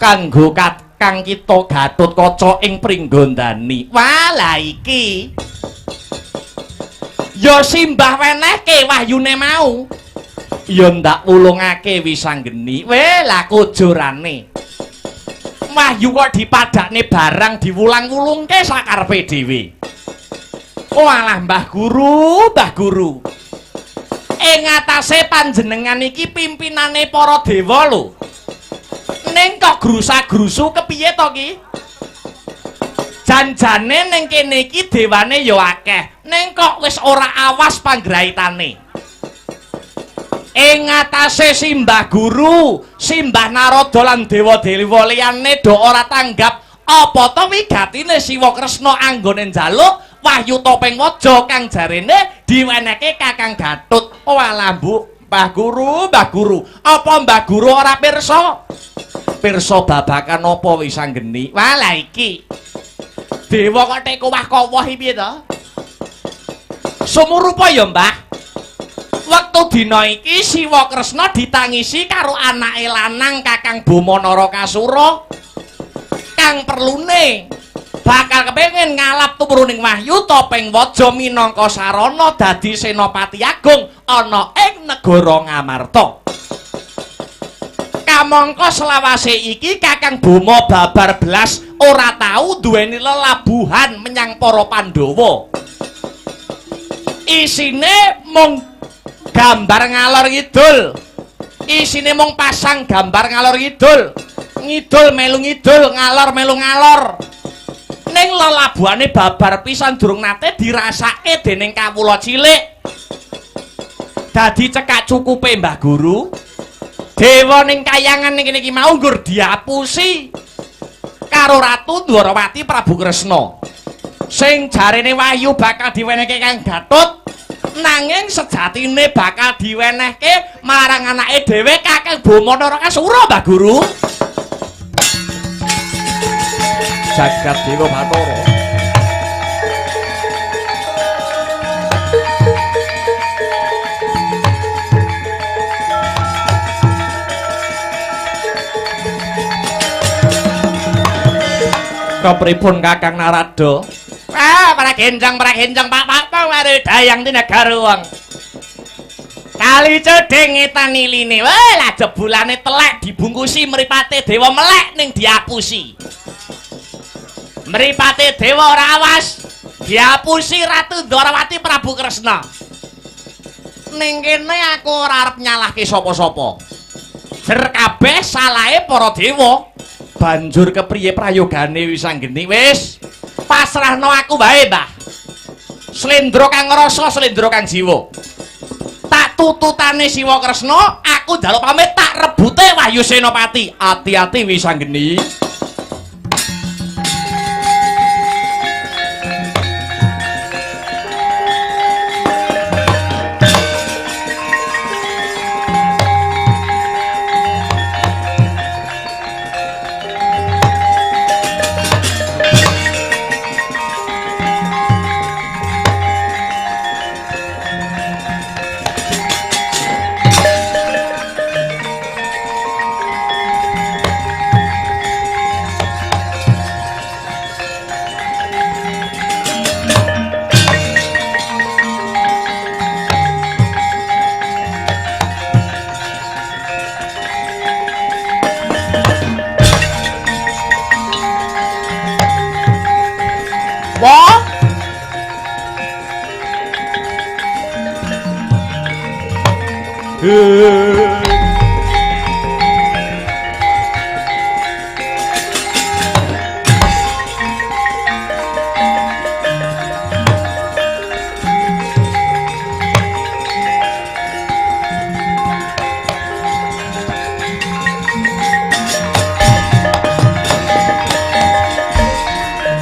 Kanggo Kang kita Gatotkaca ing Pringgondani. Wah, la iki ya Simbah wenehke wahyune mau. Ya ndak wulungake Wisanggeni. Lah kujurane. Wahyu kok dipadakne barang diwulang-wulungke sakarepe dhewe. Walah Mbah Guru, Mbah Guru. Ing atase panjenengan iki pimpinane para dewa lho. Ning kok grusa-grusu kepiye to ki? Janjane ning kene iki dewane ya akeh. Ning kok wis ora awas panggraitane. Ing atase Simbah Guru, Simbah Narada lan dewa-dewa liyane do ora tanggap apa to wigatine Siwa Kresna anggone njaluk Wahyu Topeng Waja kang jarene diwenehke Kakang Gatut. Walah Mbah Guru, Mbah Guru, apa Mbah Guru ora pirsa? Pirsa babakan apa Wisanggeni? Walah iki. Dewa kok tek kowah-kowah iki piye to? Sumurupa ya, Mbah. Wektu dina iki Siwa Kresna ditangisi karo anake lanang Kakang Boma Narakasura kang perlune bakal kepengin ngalap tumruning Wahyu Topeng Waja minangka sarana dadi senopati agung ana ing negara Ngamarta. Kamangka selawase iki Kakang Boma babar blas ora tau duweni lelabuhan menyang para Pandhawa. Isine mung gambar ngalor ngidul. Isine mung pasang gambar ngalor ngidul. Ngidul melu ngidul, ngalor melu ngalor. Ning lelabuhane babar pisan durung nate dirasake dening kawula cilik. Dadi cekak cukupe Mbah Guru. Dewa ning kayangan ning kene iki mau nggur diapusi karo Ratu Dwarawati Prabu Kresna. Sing jarene Wahyu bakal diwenehke Kang Gatut. Nanging sejatine bakal diwenehke marang anake dhewe Kakang Boma Narakasura, Mbah Guru. Jagat Dewa Bathara. Kepripun Kakang Narada? Para genjang Pak Pato mari dayang di negara wong. Kali cedeng ngetani line. Wah, lah jebulane telek dibungkusi mripate dewa melek ning diapusi. Mripate dewa ora awas, diapusi Ratu Dwarawati Prabu Kresna. Ning kene aku ora arep nyalahke sapa-sapa. Jer kabeh salahe para dewa. Banjur kepriye prayogane Wisanggeni? Wis pasrahno aku wae, Mbah. Slendra kang ngrasa, slendra kang jiwa. Tak tututane Siwa Kresna, aku njaluk pamit tak rebute Wahyu Senopati. Ati-ati Wisanggeni.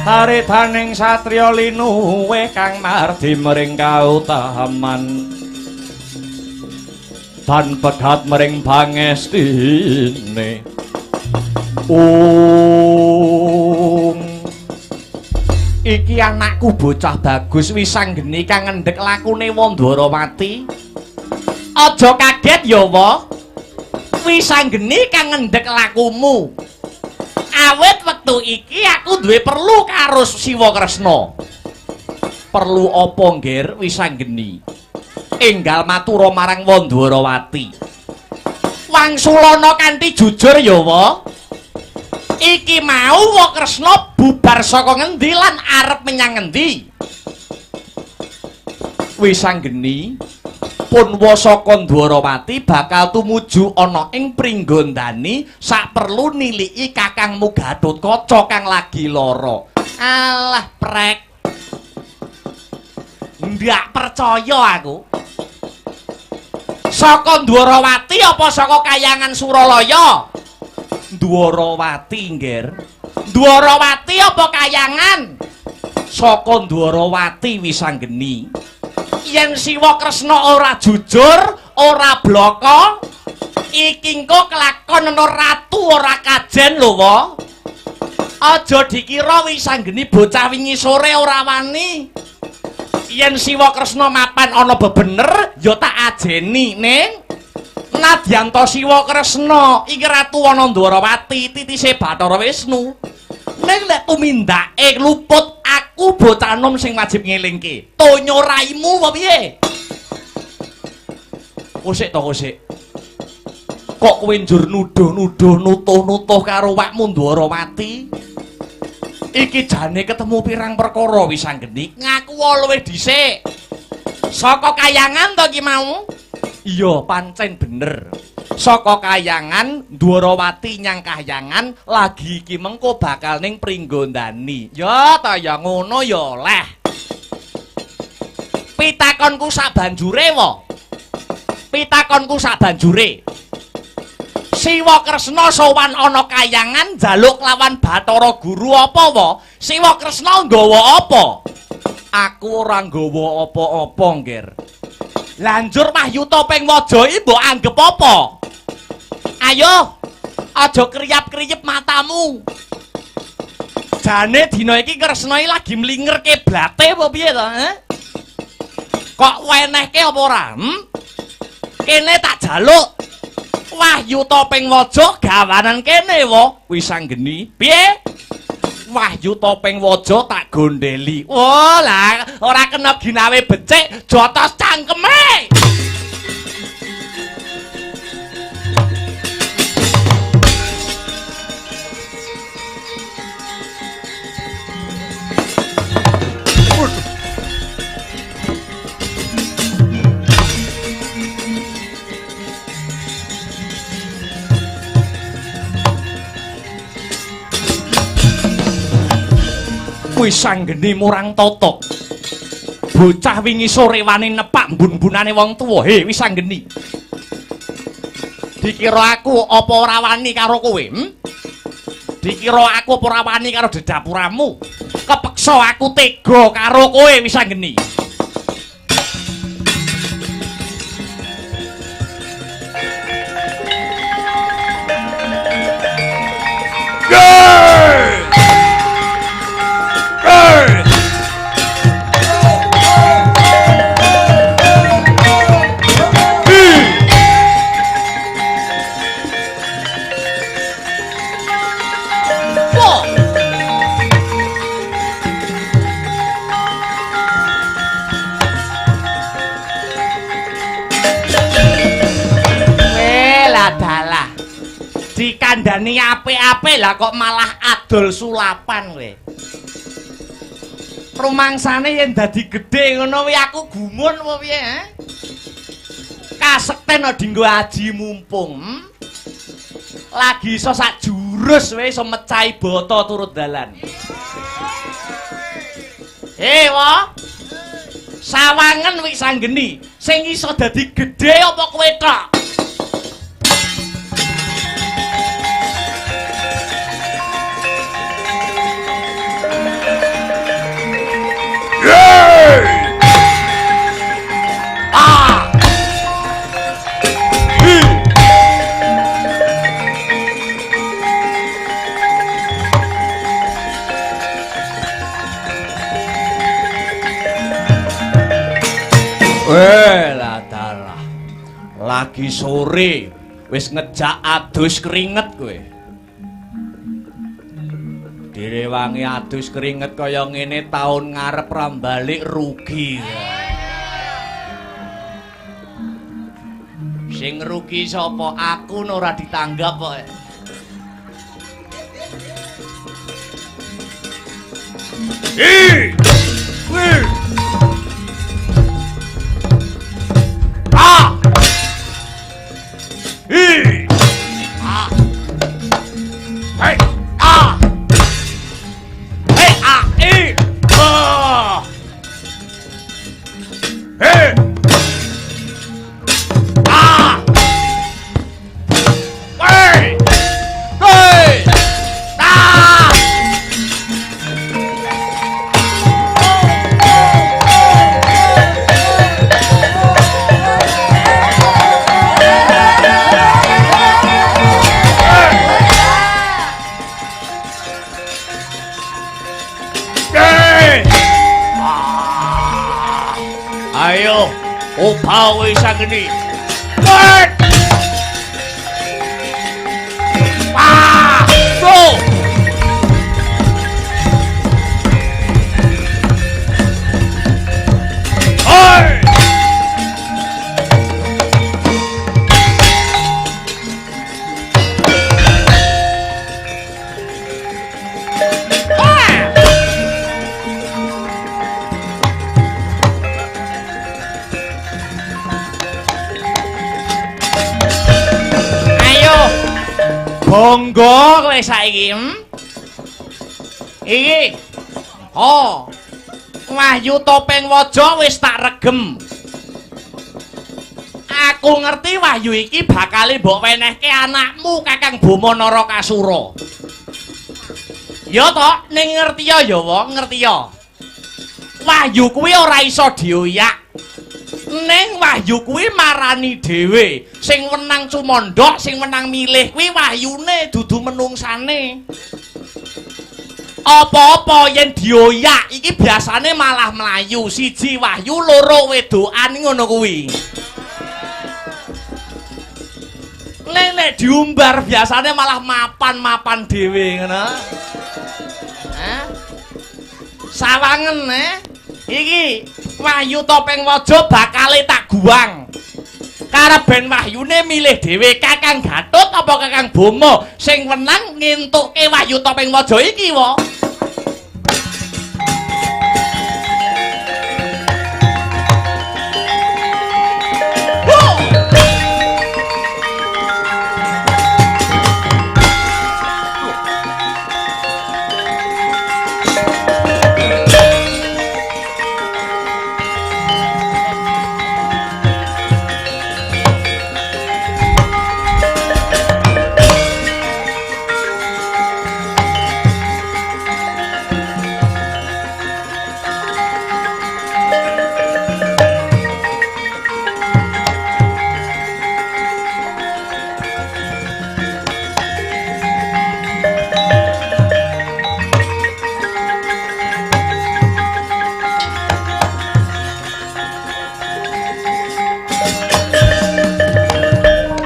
Haritaning satriya linuweh kang mardi mring kautaman tan pedhat mring pangestine. Iki anakku bocah bagus Wisanggeni kang ngendhek lakune Wandwarawati. Aja kaget ya, Wa. Wisanggeni kang ngendhek lakumu. Awit wektu iki aku duwe perlu karo Siwa Kresna. Perlu apa, Nggir Wisanggeni? enggal matura marang Wandwarawati. Wangsulana kanthi jujur ya wa. Iki mau wa Kresna bubar saka ngendi lan arep menyang ngendi? Wis anggeni Punwa saka Ndwarawati bakal tumuju ana ing Pringgondani saperlu niliki Kakangmu Gatotkaca kang lagi lara. Alah prek. Ndak percaya aku. Saka Ndwarawati apa saka Kahyangan Suralaya? Ndwarawati, Ngger. Ndwarawati apa Kahyangan? Saka Ndwarawati wis anggeni. Yen Siwa Kresna ora jujur, ora blaka, iki engko kelakon ana ratu ora kajen lho, wa. Aja dikira wis anggeni bocah wingi sore ora wani. Yen Siwa Kresna mapan ana bebener, ya tak ajeni, Ning. Nadyanto Siwa Kresna iki ratu ana Ndwarawati, titise Bathara Wisnu. Ning lek tumindake luput aku bocah nom sing wajib ngelingke. Tonyo raimu apa piye? Kosik to kosik. Kok kowe njur nuduh-nuduh nutuh-nutuh karo wakmu Ndwarawati? Iki jane ketemu pirang perkara wis anggeni. Ngaku luwih dhisik. Saka Kahyangan to ki mau? Iya, pancen bener. Saka Kahyangan Ndwarawati nyang Kahyangan lagi iki mengko bakal ning Pringgondani. Ya ta ya ngono ya leh. Pitakonku sabanjure wa. Pitakonku sabanjure. Siwa Kresna sowan ana Kahyangan njaluk lawan Bathara Guru apa wa? Siwa Kresna nggawa apa? Aku ora nggawa apa-apa, Ngger. Lanjur Wahyu Topeng Waja iki mbok anggep apa? Ayo, aja kriyap-kriyip matamu. Jane dina iki Kresna lagi mlinger kiblate apa piye to, Kok wenehke apa ora? Kene tak jaluk. Wahyu Topeng Waja gawanan kene wa. Wis anggeni. Piye? Wahyu Topeng Waja tak gondeli. Oh, lah ora kena ginawe becik, jotos cangkeme. Wis anggene murang totok. Bocah wingi sore wani nepak mbun-bunane wong tuwa. He, wis anggeni. Dikira aku apa ora wani karo kowe? Dikira aku apa ora wani karo dedapuramu? Kepeksa aku tega karo kowe wis anggeni. Dikandani apik-apik lah kok malah adol sulapan kowe. Rumangsane yen dadi gedhe ngono kuwi aku gumun apa piye, Kasekten dinggo aji mumpung. Lagi iso sak jurus wae iso mecahi bata turut dalan. Wa. Sawangen wis anggeni, sing iso dadi gedhe apa kowe tok? Dalah. Lagi sore wis ngejak adus keringet kowe. Direwangi adus keringet kaya ngene taun ngarep ra balik rugi. Sing rugi sapa? Aku ora ditanggap kok. Ah! Ah! Hey! Ah! Hey! Ah! Ah! Hey! Ah! Hey! Hey! Ah! Hey! Ah! Ayo, upawe sageni. Wait! Ah! Go! Hey! Ayo, bonggo kowe saiki. Iki. Oh. Wahyu Topeng Waja wis tak regem. Aku ngerti Wahyu iki bakal mbok wenehke anakmu Kakang Boma Narakasura. Ya to, ning ngerti ya wong, ngerti ya. Wahyu kuwi ora iso dioyak. Ning Wahyu kuwi marani dhewe. Sing wenang cumondhok, sing wenang milih kuwi wahyune dudu menungsane. Apa-apa yen dioyak iki biasane malah mlayu. Siji Wahyu, loro wedokan ngono kuwi. Nek diumbar biasane malah mapan-mapan dhewe ngono. Hah? Sawangen iki Wahyu Topeng Waja bakale tak guwang. Kareben Wahyune milih dhewe Kakang Gatut apa Kakang Boma sing wenang ngentuke Wahyu Topeng Waja iki wae.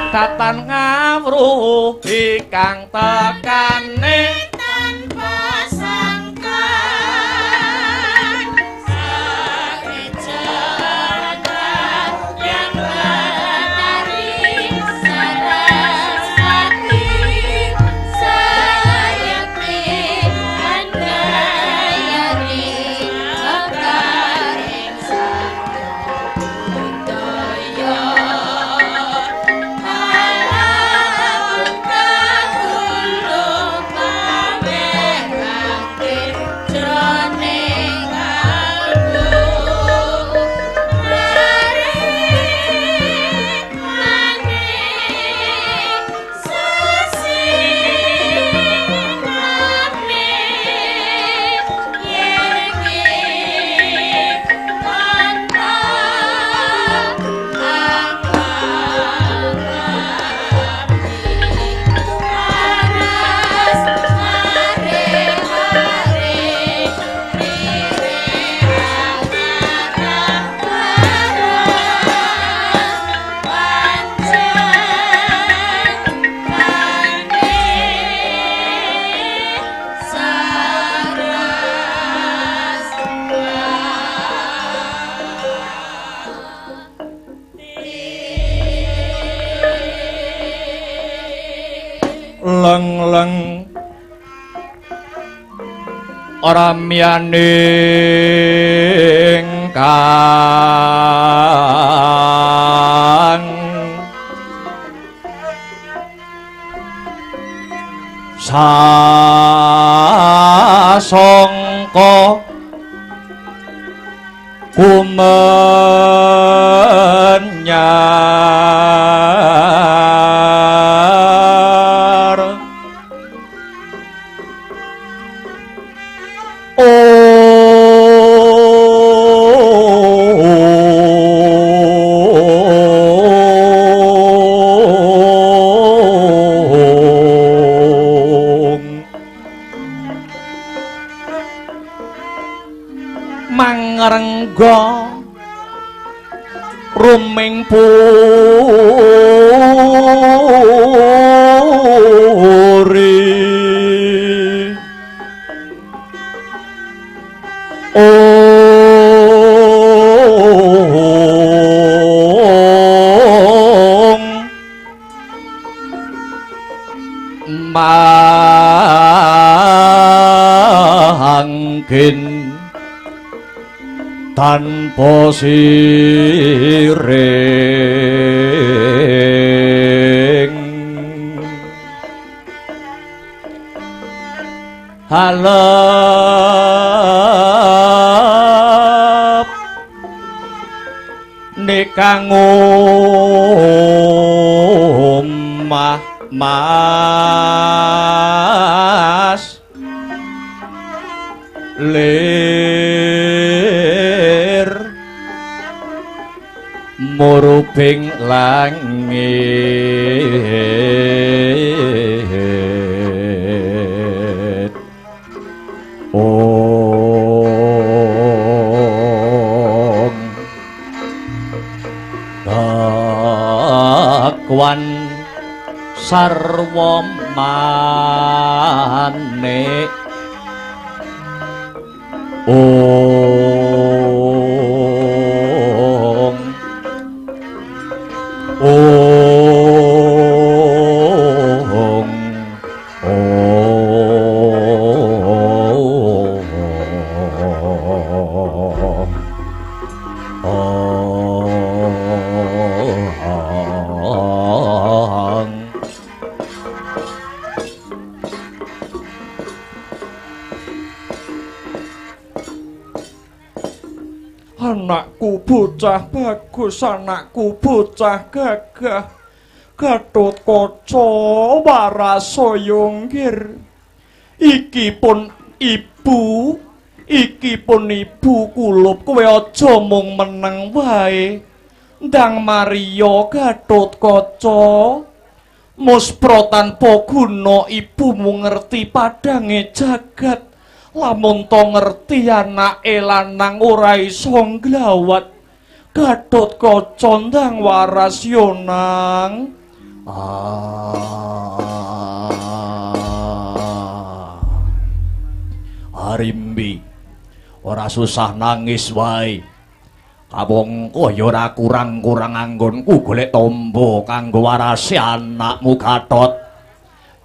Tatan ngawruh kang tekane tanpa sangka sakicerna yang menari sarasati sayati andayani mekaring sadaya Alam kagulung leng-leng ora miyaning kang sasangka kumenyar mangrengga ruming puri mangkin tanpa siring halep nikang omah mas lir murubing langit ong dakwan sarwa manik ong ong anakku bocah bagus, anakku bocah gagah, Gatotkaca warasaya nggir. Iki pun ibu kulup, kowe aja mung meneng wae. Ndang Maria Gatotkaca, muspra tanpa guna ibumu ngerti padange jagat. Lamun to ngerti anake lanang ora iso nglawat. Gatotkaca ndang waras yo nang. Arimbi ora susah nangis wae. Kawongko ya ora kurang-kurang anggonku golek tombo kanggo warasi anakmu Gatot.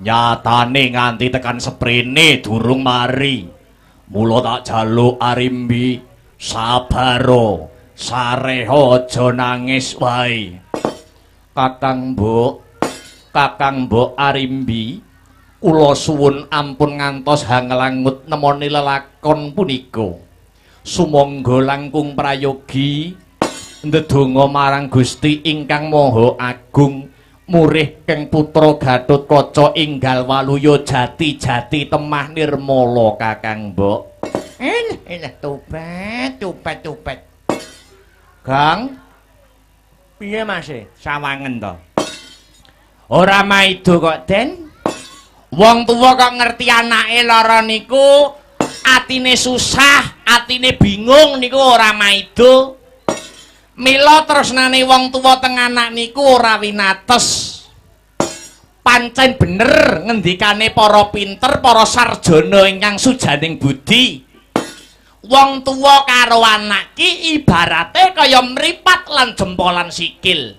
Nyatane nganti tekan seprene durung mari. Mula tak jaluk Arimbi sabaro, sareha aja nangis wae. Kakang Mbok Arimbi, kula suwun ampun ngantos hangelangut nemoni lelakon punika. Sumangga langkung prayogi ndedonga marang Gusti ingkang Maha Agung, murih keng putra Gatotkaca inggal waluya jati-jati temah nirmala Kakang Mbok. Tupet. Kang, piye Mas? Sawangen to. Ora maido kok, Den. Wong tuwa kok ngerti anake lara niku, atine susah, atine bingung niku ora maido. Mila tresnane wong tuwa teng anak niku ora winates. Pancen bener ngendikane para pinter, para sarjana ingkang sujaning budi. Wong tuwa karo anak ki ibarate kaya mripat lan jempolan sikil.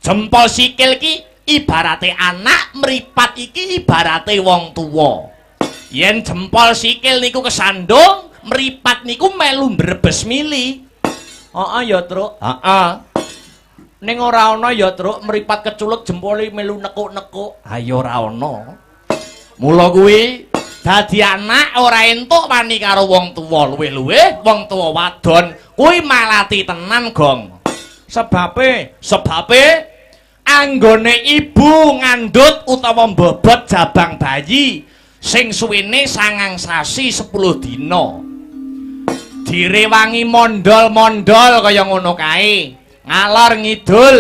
Jempol sikil ki ibarate anak, mripat iki ibarate wong tuwa. Yen jempol sikil niku kesandung, mripat niku melu mbrebes mili. Heeh ya, Truk. Heeh. Ning ora ana ya, Truk, mripat keculuk jempole melu nekuk-nekuk. Ha ya ora ana. Mula kuwi dadi anak ora entuk wani karo wong tuwa, luwih-luwih wong tuwa wadon kuwi malati tenan, Gong. Sebabe anggone ibu ngandhut utawa mbobot jabang bayi sing suwene 9 sasi 10 dina. Direwangi mondol-mondol kaya ngono kae, ngalor ngidul.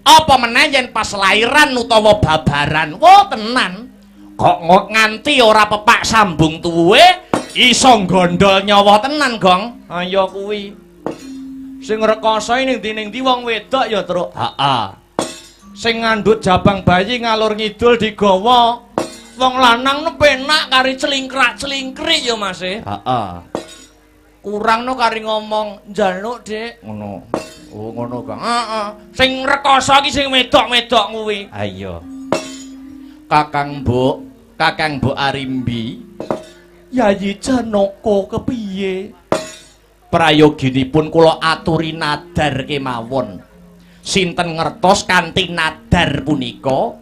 Apa meneh yen pas lairan utawa babaran, wo tenan. Kok nganti ora pepak sambung tuwe, iso gondol nyawa tenan, Gong. Ayo kuwi. Sing rekoso ning ndi wong wedok ya, Truk. Heeh. Sing ngandhut jabang bayi ngalor ngidul digawa. Wong lanang penak kari celingkrak-celingkrik ya, Mas. Heeh. Kurang no kari ngomong njaluk, Dik. Ngono. Oh, ngono, Kang. Heeh. Sing rekoso iki sing wedok-wedok kuwi. Ayo. Kakang Mbok Arimbi. Yayi Janaka kepiye? Prayoginipun kula aturi nadar kemawon. Sinten ngertos kanthi nadar punika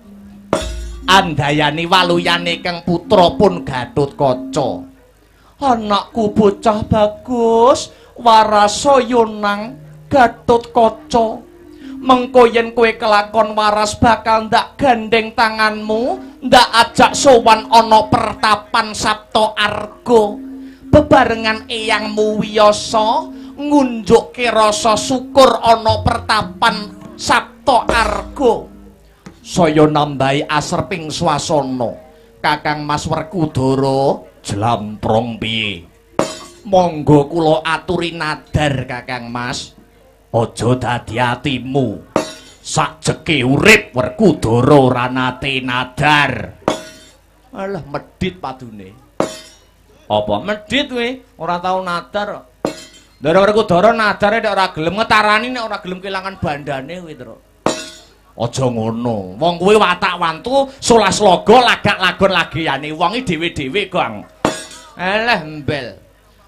andayani waluyane kang putra pun Gatotkaca. Anakku bocah bagus, warasaya nang Gatotkaca. Mengko yen kowe kelakon waras bakal ndak gandeng tanganmu, ndak ajak sowan ana pertapan Sapta Arga. Bebarengan eyangmu wiyasa ngunjukke rasa syukur ana pertapan Sapta Arga. Saya nambahi asreping swasana. Kakang Mas Werkudara jlamprong piye? Monggo kula aturi nadar, Kakang Mas. Aja dadi atimu. Sakjeke urip Werkudara ora nate nadar. Alah medhit padune. Apa medhit kowe? Ora tau nadar. Ndara Werkudara nadare nek ora gelem ngetarani, nek ora gelem kelangan bandane kowe, Truk. Aja ngono. Wong kuwi watak wantu, solas logo lagak lagon lagiyane wong iki dhewe-dhewe, Gong. Alah embel.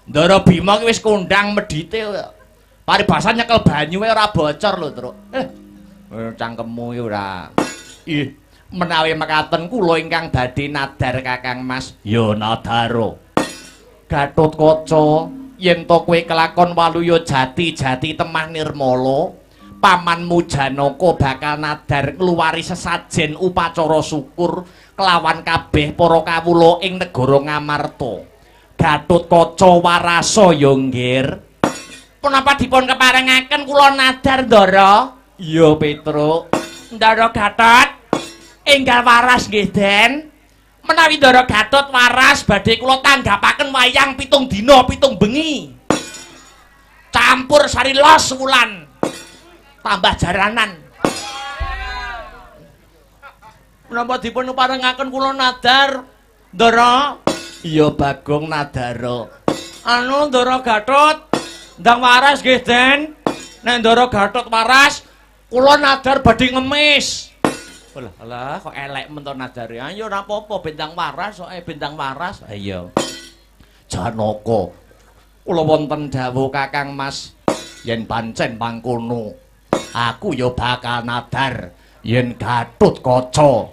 Ndara Bima ki wis kondang medhite kok. Paribasan nyekel banyu ora bocor lho, Truk. Cangkemmu iki ora. Ih, menawi mekaten kula ingkang badhe nadar, Kakang Mas. Ya nadaro. Gatotkaca, yen to kowe kelakon waluya jati-jati temah nirmala, pamanmu Janaka bakal nadar ngluwari sesajen upacara syukur kelawan kabeh para kawula ing negara Ngamarta. Gatotkaca warasaya nggir. Punapa dipun keparengaken kula nadar, Ndara? Iya, Petruk. Ndara Gatot enggal waras nggih, Den. Menawi Ndara Gatot waras badhe kula tanggapaken wayang 7 dina 7 bengi. Campur sari los wulan. Tambah jaranan. Menapa dipun parengaken kula nadar, Ndara? Iya, Bagong nadara. Anu Ndara Gatot ndang waras nggih, Den. Nek Ndara Gatot waras, kula nadar badhe ngemis. Alah, kok elek men to nadare. Ayo ora apa-apa bendang waras kok bendang waras. Ayo. Janaka. Kula wonten dawuh Kakang Mas, yen pancen mangkono, aku ya bakal nadar yen Gatotkaca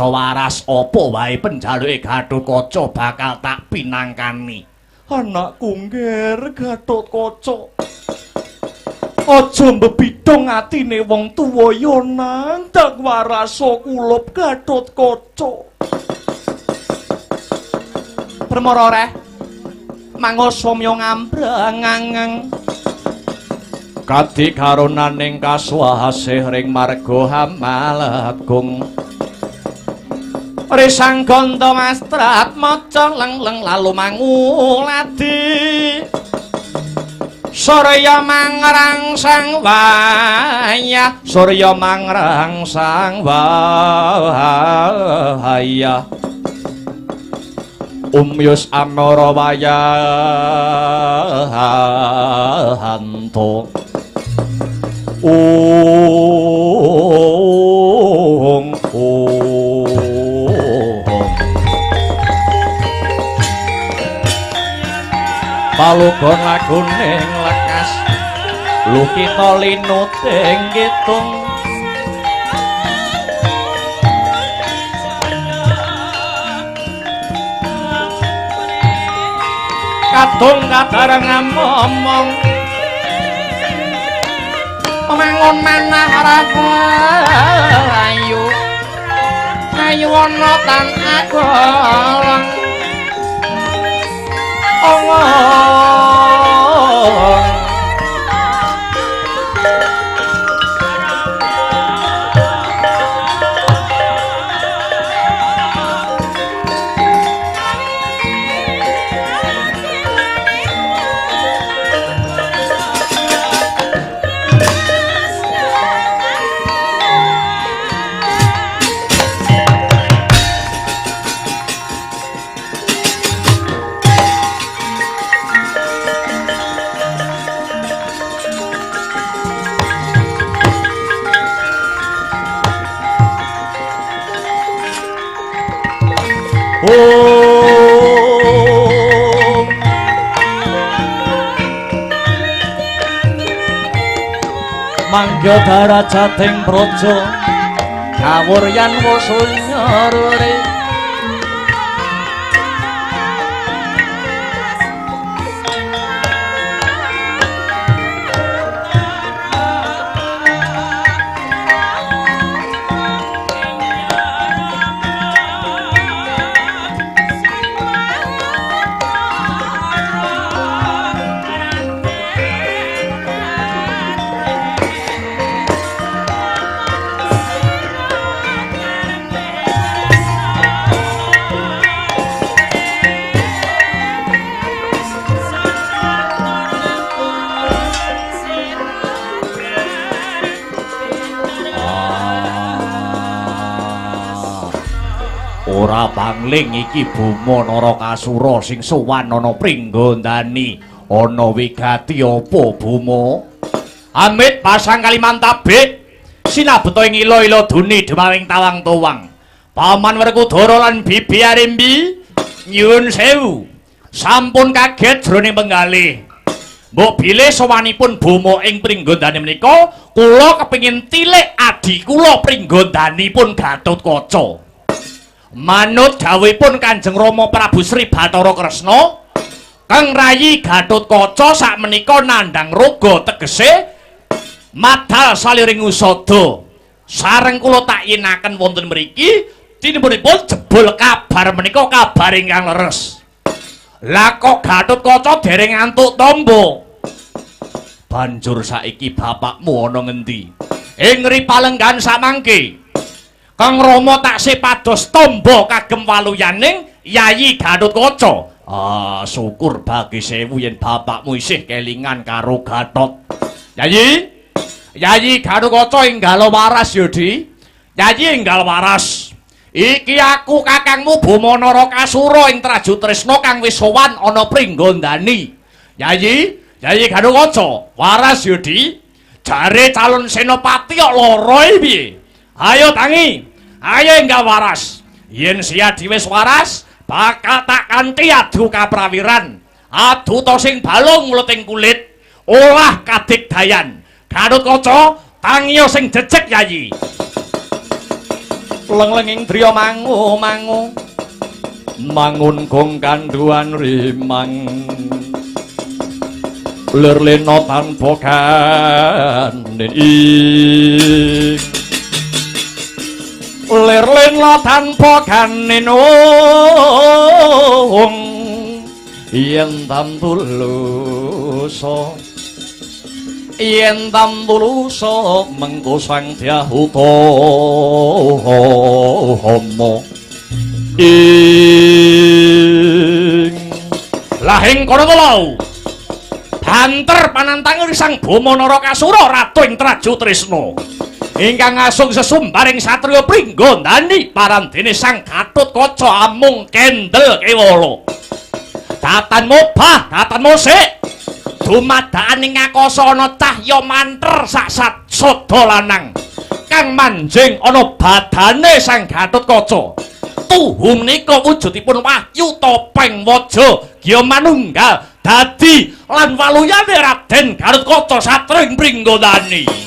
waras apa wae penjaluke Gatotkaca bakal tak pinangkani. Anakku ngger Gatotkaca. Aja mbebidhong atine wong tuwa ya nandang warasa kulup Gatotkaca. Permara reh mangosomya ngambrangang kadi karonaning kaswasih ring marga Hamalagung. Risang ganda mastrat maca leng-leng lalu manguladi. Surya mangrangsang waya, surya mangrangsang waya. Umyus amara wayahanto. ong palugon laguning lekas lukita linuting kitung kadung kadarang ngomong mangun manah rahayu ayu ana tan agolong mangga darajating praja kawuryan wusul nyarure ora pangling iki Buma Narakasura sing sowan ana Pringgondani ana wigati apa Buma amit pasang Kalimantabek sinabeta ing ila-ila duni demawing tawang towang Paman Werkudara lan Bibi Arimbi nyuwun sewu sampun kaget jroning penggalih mbok bilih sowanipun Buma ing Pringgondani menika kula kepengin tilik adi kula Pringgondani pun Gatotkaca manut dawuhipun Kanjeng Rama Prabu Sri Bathara Kresna kang rayi Gatotkaca sakmenika nandhang raga tegese madal saliring usada sareng kula tak yenaken wonten mriki tinipun jebul kabar menika kabar ingkang leres lah kok Gatotkaca dereng antuk tombo banjur saiki bapakmu ana ngendi ing Ripalenggan samangke Kang Rama taksih pados tombo kagem waluyaning Yayi Gatotkaca. Syukur bagi sewu yen bapakmu isih kelingan karo Gatot. Yayi Gatotkaca enggal waras ya, Di. Yayi enggal waras. Iki aku kakangmu Buma Narakasura ing Trajutresna kang wis sowan ana Pringgondani. Yayi Gatotkaca, waras ya, Di. Jare calon senopati kok lara piye? Ayo tangi. Ayo enggak waras. Yen Siadi wis waras, bakal tak kanthi adu kaprawiran. Adu to sing balung mluting kulit, olah kadigdayan. Gatotkaca tangiya sing jejeg Yayi. Lenglenging driya mangu mangun gong kanduan rimang. Lerlena tanpa kanen lerlena tanpa kanenung yen tambulusa mengko sang Dyahutama ing lahing kono to banter panantang Sang Buma Narakasura ratu ing Trajutresna ingkang ngasung sesumbaring satriya Pringgondani parandene Sang Gatotkaca amung kendel kewala. Datan mobah, datan musik. Dumadaan ing akasa ana cahya manter saksat sada lanang kang manjing ana badane Sang Gatotkaca. Tuhung nika wujudipun Wahyu Topeng Waja Gya manunggal dadi lan waluyane Raden Gatotkaca Satring Pringgondani.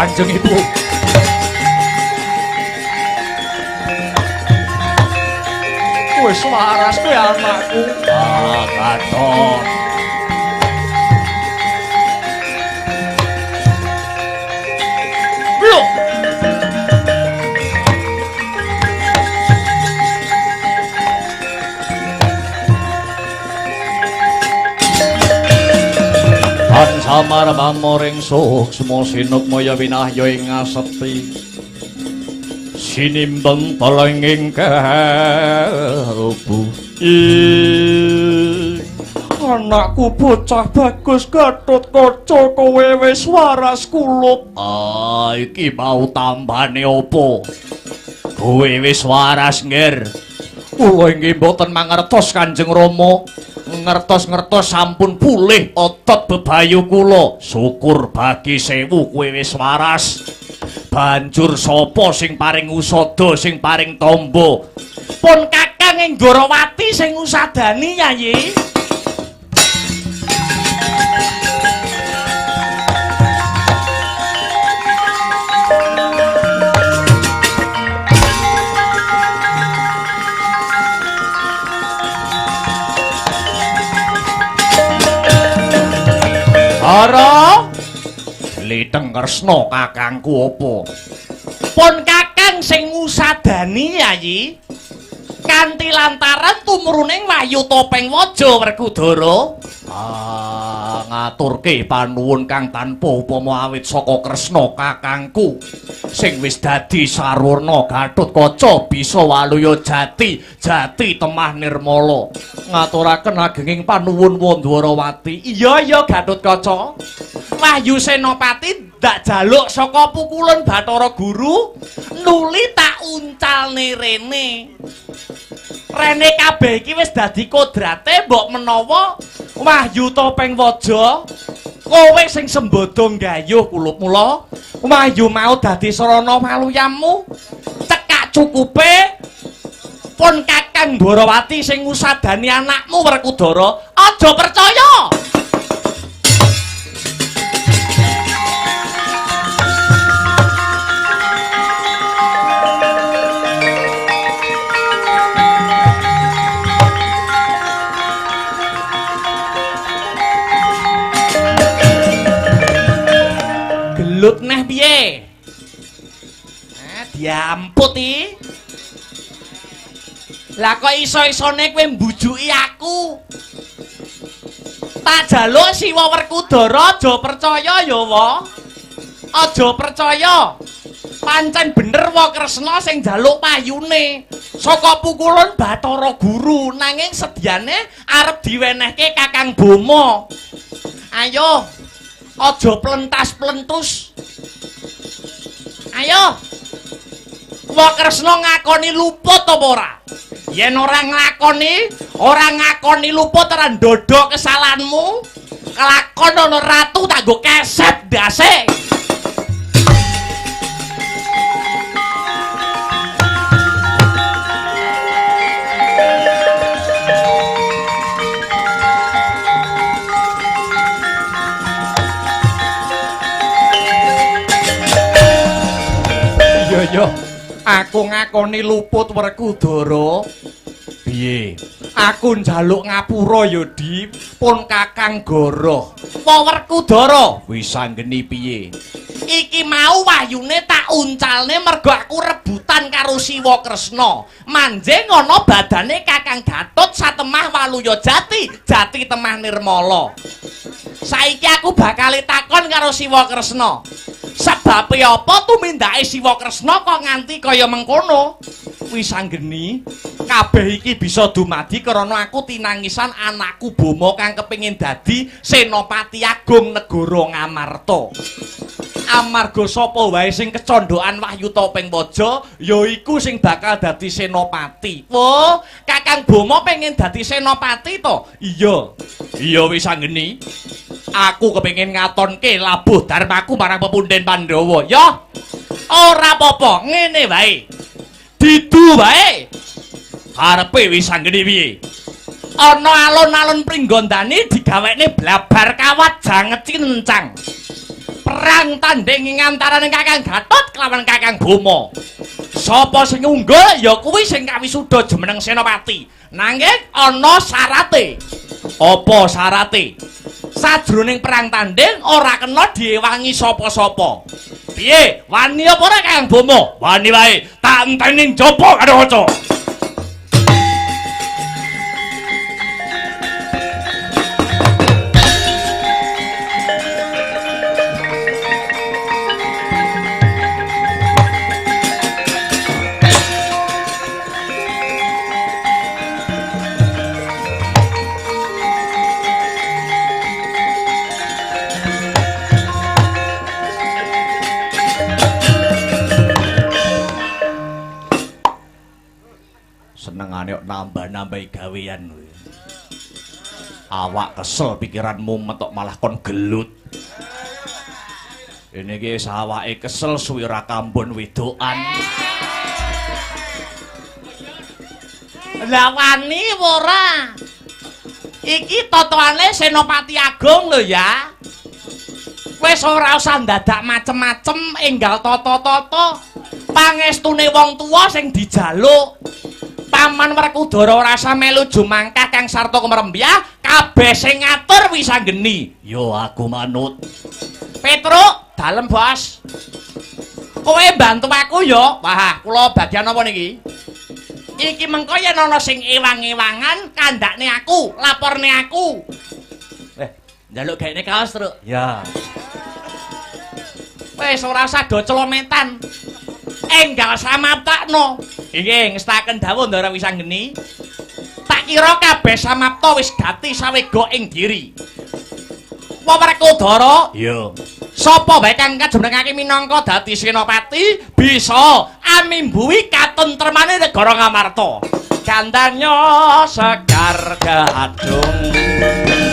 Kanjeng Ibu. Wis waras kowe anakku. Ah, Gatot. Lho. An samar pamoring suksma sinukmaya winahya ing ngaseti sinimbang palenging kalbu anakku bocah bagus Gatotkaca kowe wis waras kulup. Iki mau tambane apa kowe wis waras Nger? Kula inggih mboten mangertos Kanjeng Rama. Ngertos-ngertos sampun pulih otot bebayu kula. Syukur bagi sewu kowe wis waras. Banjur sapa sing paring usada, sing paring tamba? Pun Kakang Enggorawati sing usadani, Yayi. Ara Liteng Kresna kakangku apa? Pun Kakang sing ngusadani Yayi. Kanthi lantaran tumruning Wahyu Topeng Waja Werkudara. Ngaturke panuwun kang tanpa upama awit saka Kresna kakangku sing wis dadi sarwana Gatotkaca bisa waluya jati temah nirmala. Ngaturaken agenging panuwun Wandwarawati. Iya Gatotkaca. Wahyu Senopati ndak jaluk saka pukulan Bathara Guru, nuli tak uncalne rene. Rene kabeh iki wis dadi kodrate mbok menawa Wahyu Topeng Waja kowe sing sembada gayuh kulup mula Wahyu mau dadi sarana waluyamu cekak cukupe pun Kakang Borawati sing ngusadani anakmu Werkudara aja percaya. Gelut neh piye? Diamput iki. Lah kok iso-isone kowe mbujuki aku? Tak jaluk Siwa Werkudara aja percaya ya, Wa. Aja percaya. Pancen bener wa Kresna sing jaluk payune saka pukulan Bathara Guru, nanging sediane arep diwenehke Kakang Boma. Ayo, aja plentas-plentus. Ayo. Wa Kresna ngakoni luput apa ora? Yen ora ngakoni luput ora ndodho kesalahanmu, kelakon ana ratu tak nggo kesep ndase. Iya, aku ngakoni luput Werkudara. Piye? Aku njaluk ngapura ya, Di, pun Kakang Goroh. Wa Werkudara wis anggeni piye? Iki mau wahyune tak uncalne mergo aku rebutan karo Siwa Kresna. Manjing ana badane Kakang Gatot satemah Waluya Jati, Jati temah Nirmala. Saiki aku bakal takon karo Siwa Kresna. Sebabe apa tumindake Siwa Kresna kok nganti kaya mengkono? Wis anggeni, kabeh iki bisa dumadi karena aku tinangisan anakku Boma kang kepengin dadi Senopati Agung Negara Ngamarta. Amarga sapa wae sing kecondhokan Wahyu Topeng Waja yaiku sing bakal dadi senopati. Wo, Kakang Boma pengen dadi senopati to? Iya. Iya wis anggeni. Aku kepengin ngatonke labuh dharmaku marang pepunden Pandhawa. Ya. Ora apa-apa, ngene wae. Didu wae. Karepe wis anggeni piye? Ana alun-alun Pringgondani digawekne blabar kawat janget cincang. Perang tanding ing antarané Kakang Gatot kelawan Kakang Boma. Sapa sing unggul ya kuwi sing kawisuda jumeneng senopati. Nanging ana syarate. Apa syarate? Sajroning perang tanding ora kena diewangi sapa-sapa. Piye? Wani apa ora Kakang Boma? Wani wae. Tak enteni njaba karo kaca. Senengane kok nambah-nambahi gawean kowe. Awak kesel pikiranmu metok malah kon gelut. Ini ki sawake kesel suwi ra kambon wedokan. Lah wani ora? Iki totoane Senopati Agung lho ya. Wis ora usah dadak macem-macem enggal toto-toto. Pangestune wong tuwa sing dijaluk. Paman Werkudara rasa melu jumangkah Kang Sarta Kumrembyah, kabeh sing ngatur wis anggeni. Yo aku manut. Petruk, dalem Bos. Kowe bantu aku yo. Wah, kula bagian apa niki? Iki mengko yen ana sing ewang-ewangan kandhakne aku, laporne aku. Njaluk gaene kaos, Truk. Ya. Wis ora usah do celometan. Enggal samaptakno. Iki ngestaken dawuh ndara wis anggeni. Tak kira kabeh samapta wis gati sawega ing diri. Werkudara? Iya. Sapa wae kang kajenengake minangka dadi senopati bisa amimbuhi katentremane negara Ngamarta. Gandanya Sekar Gadung.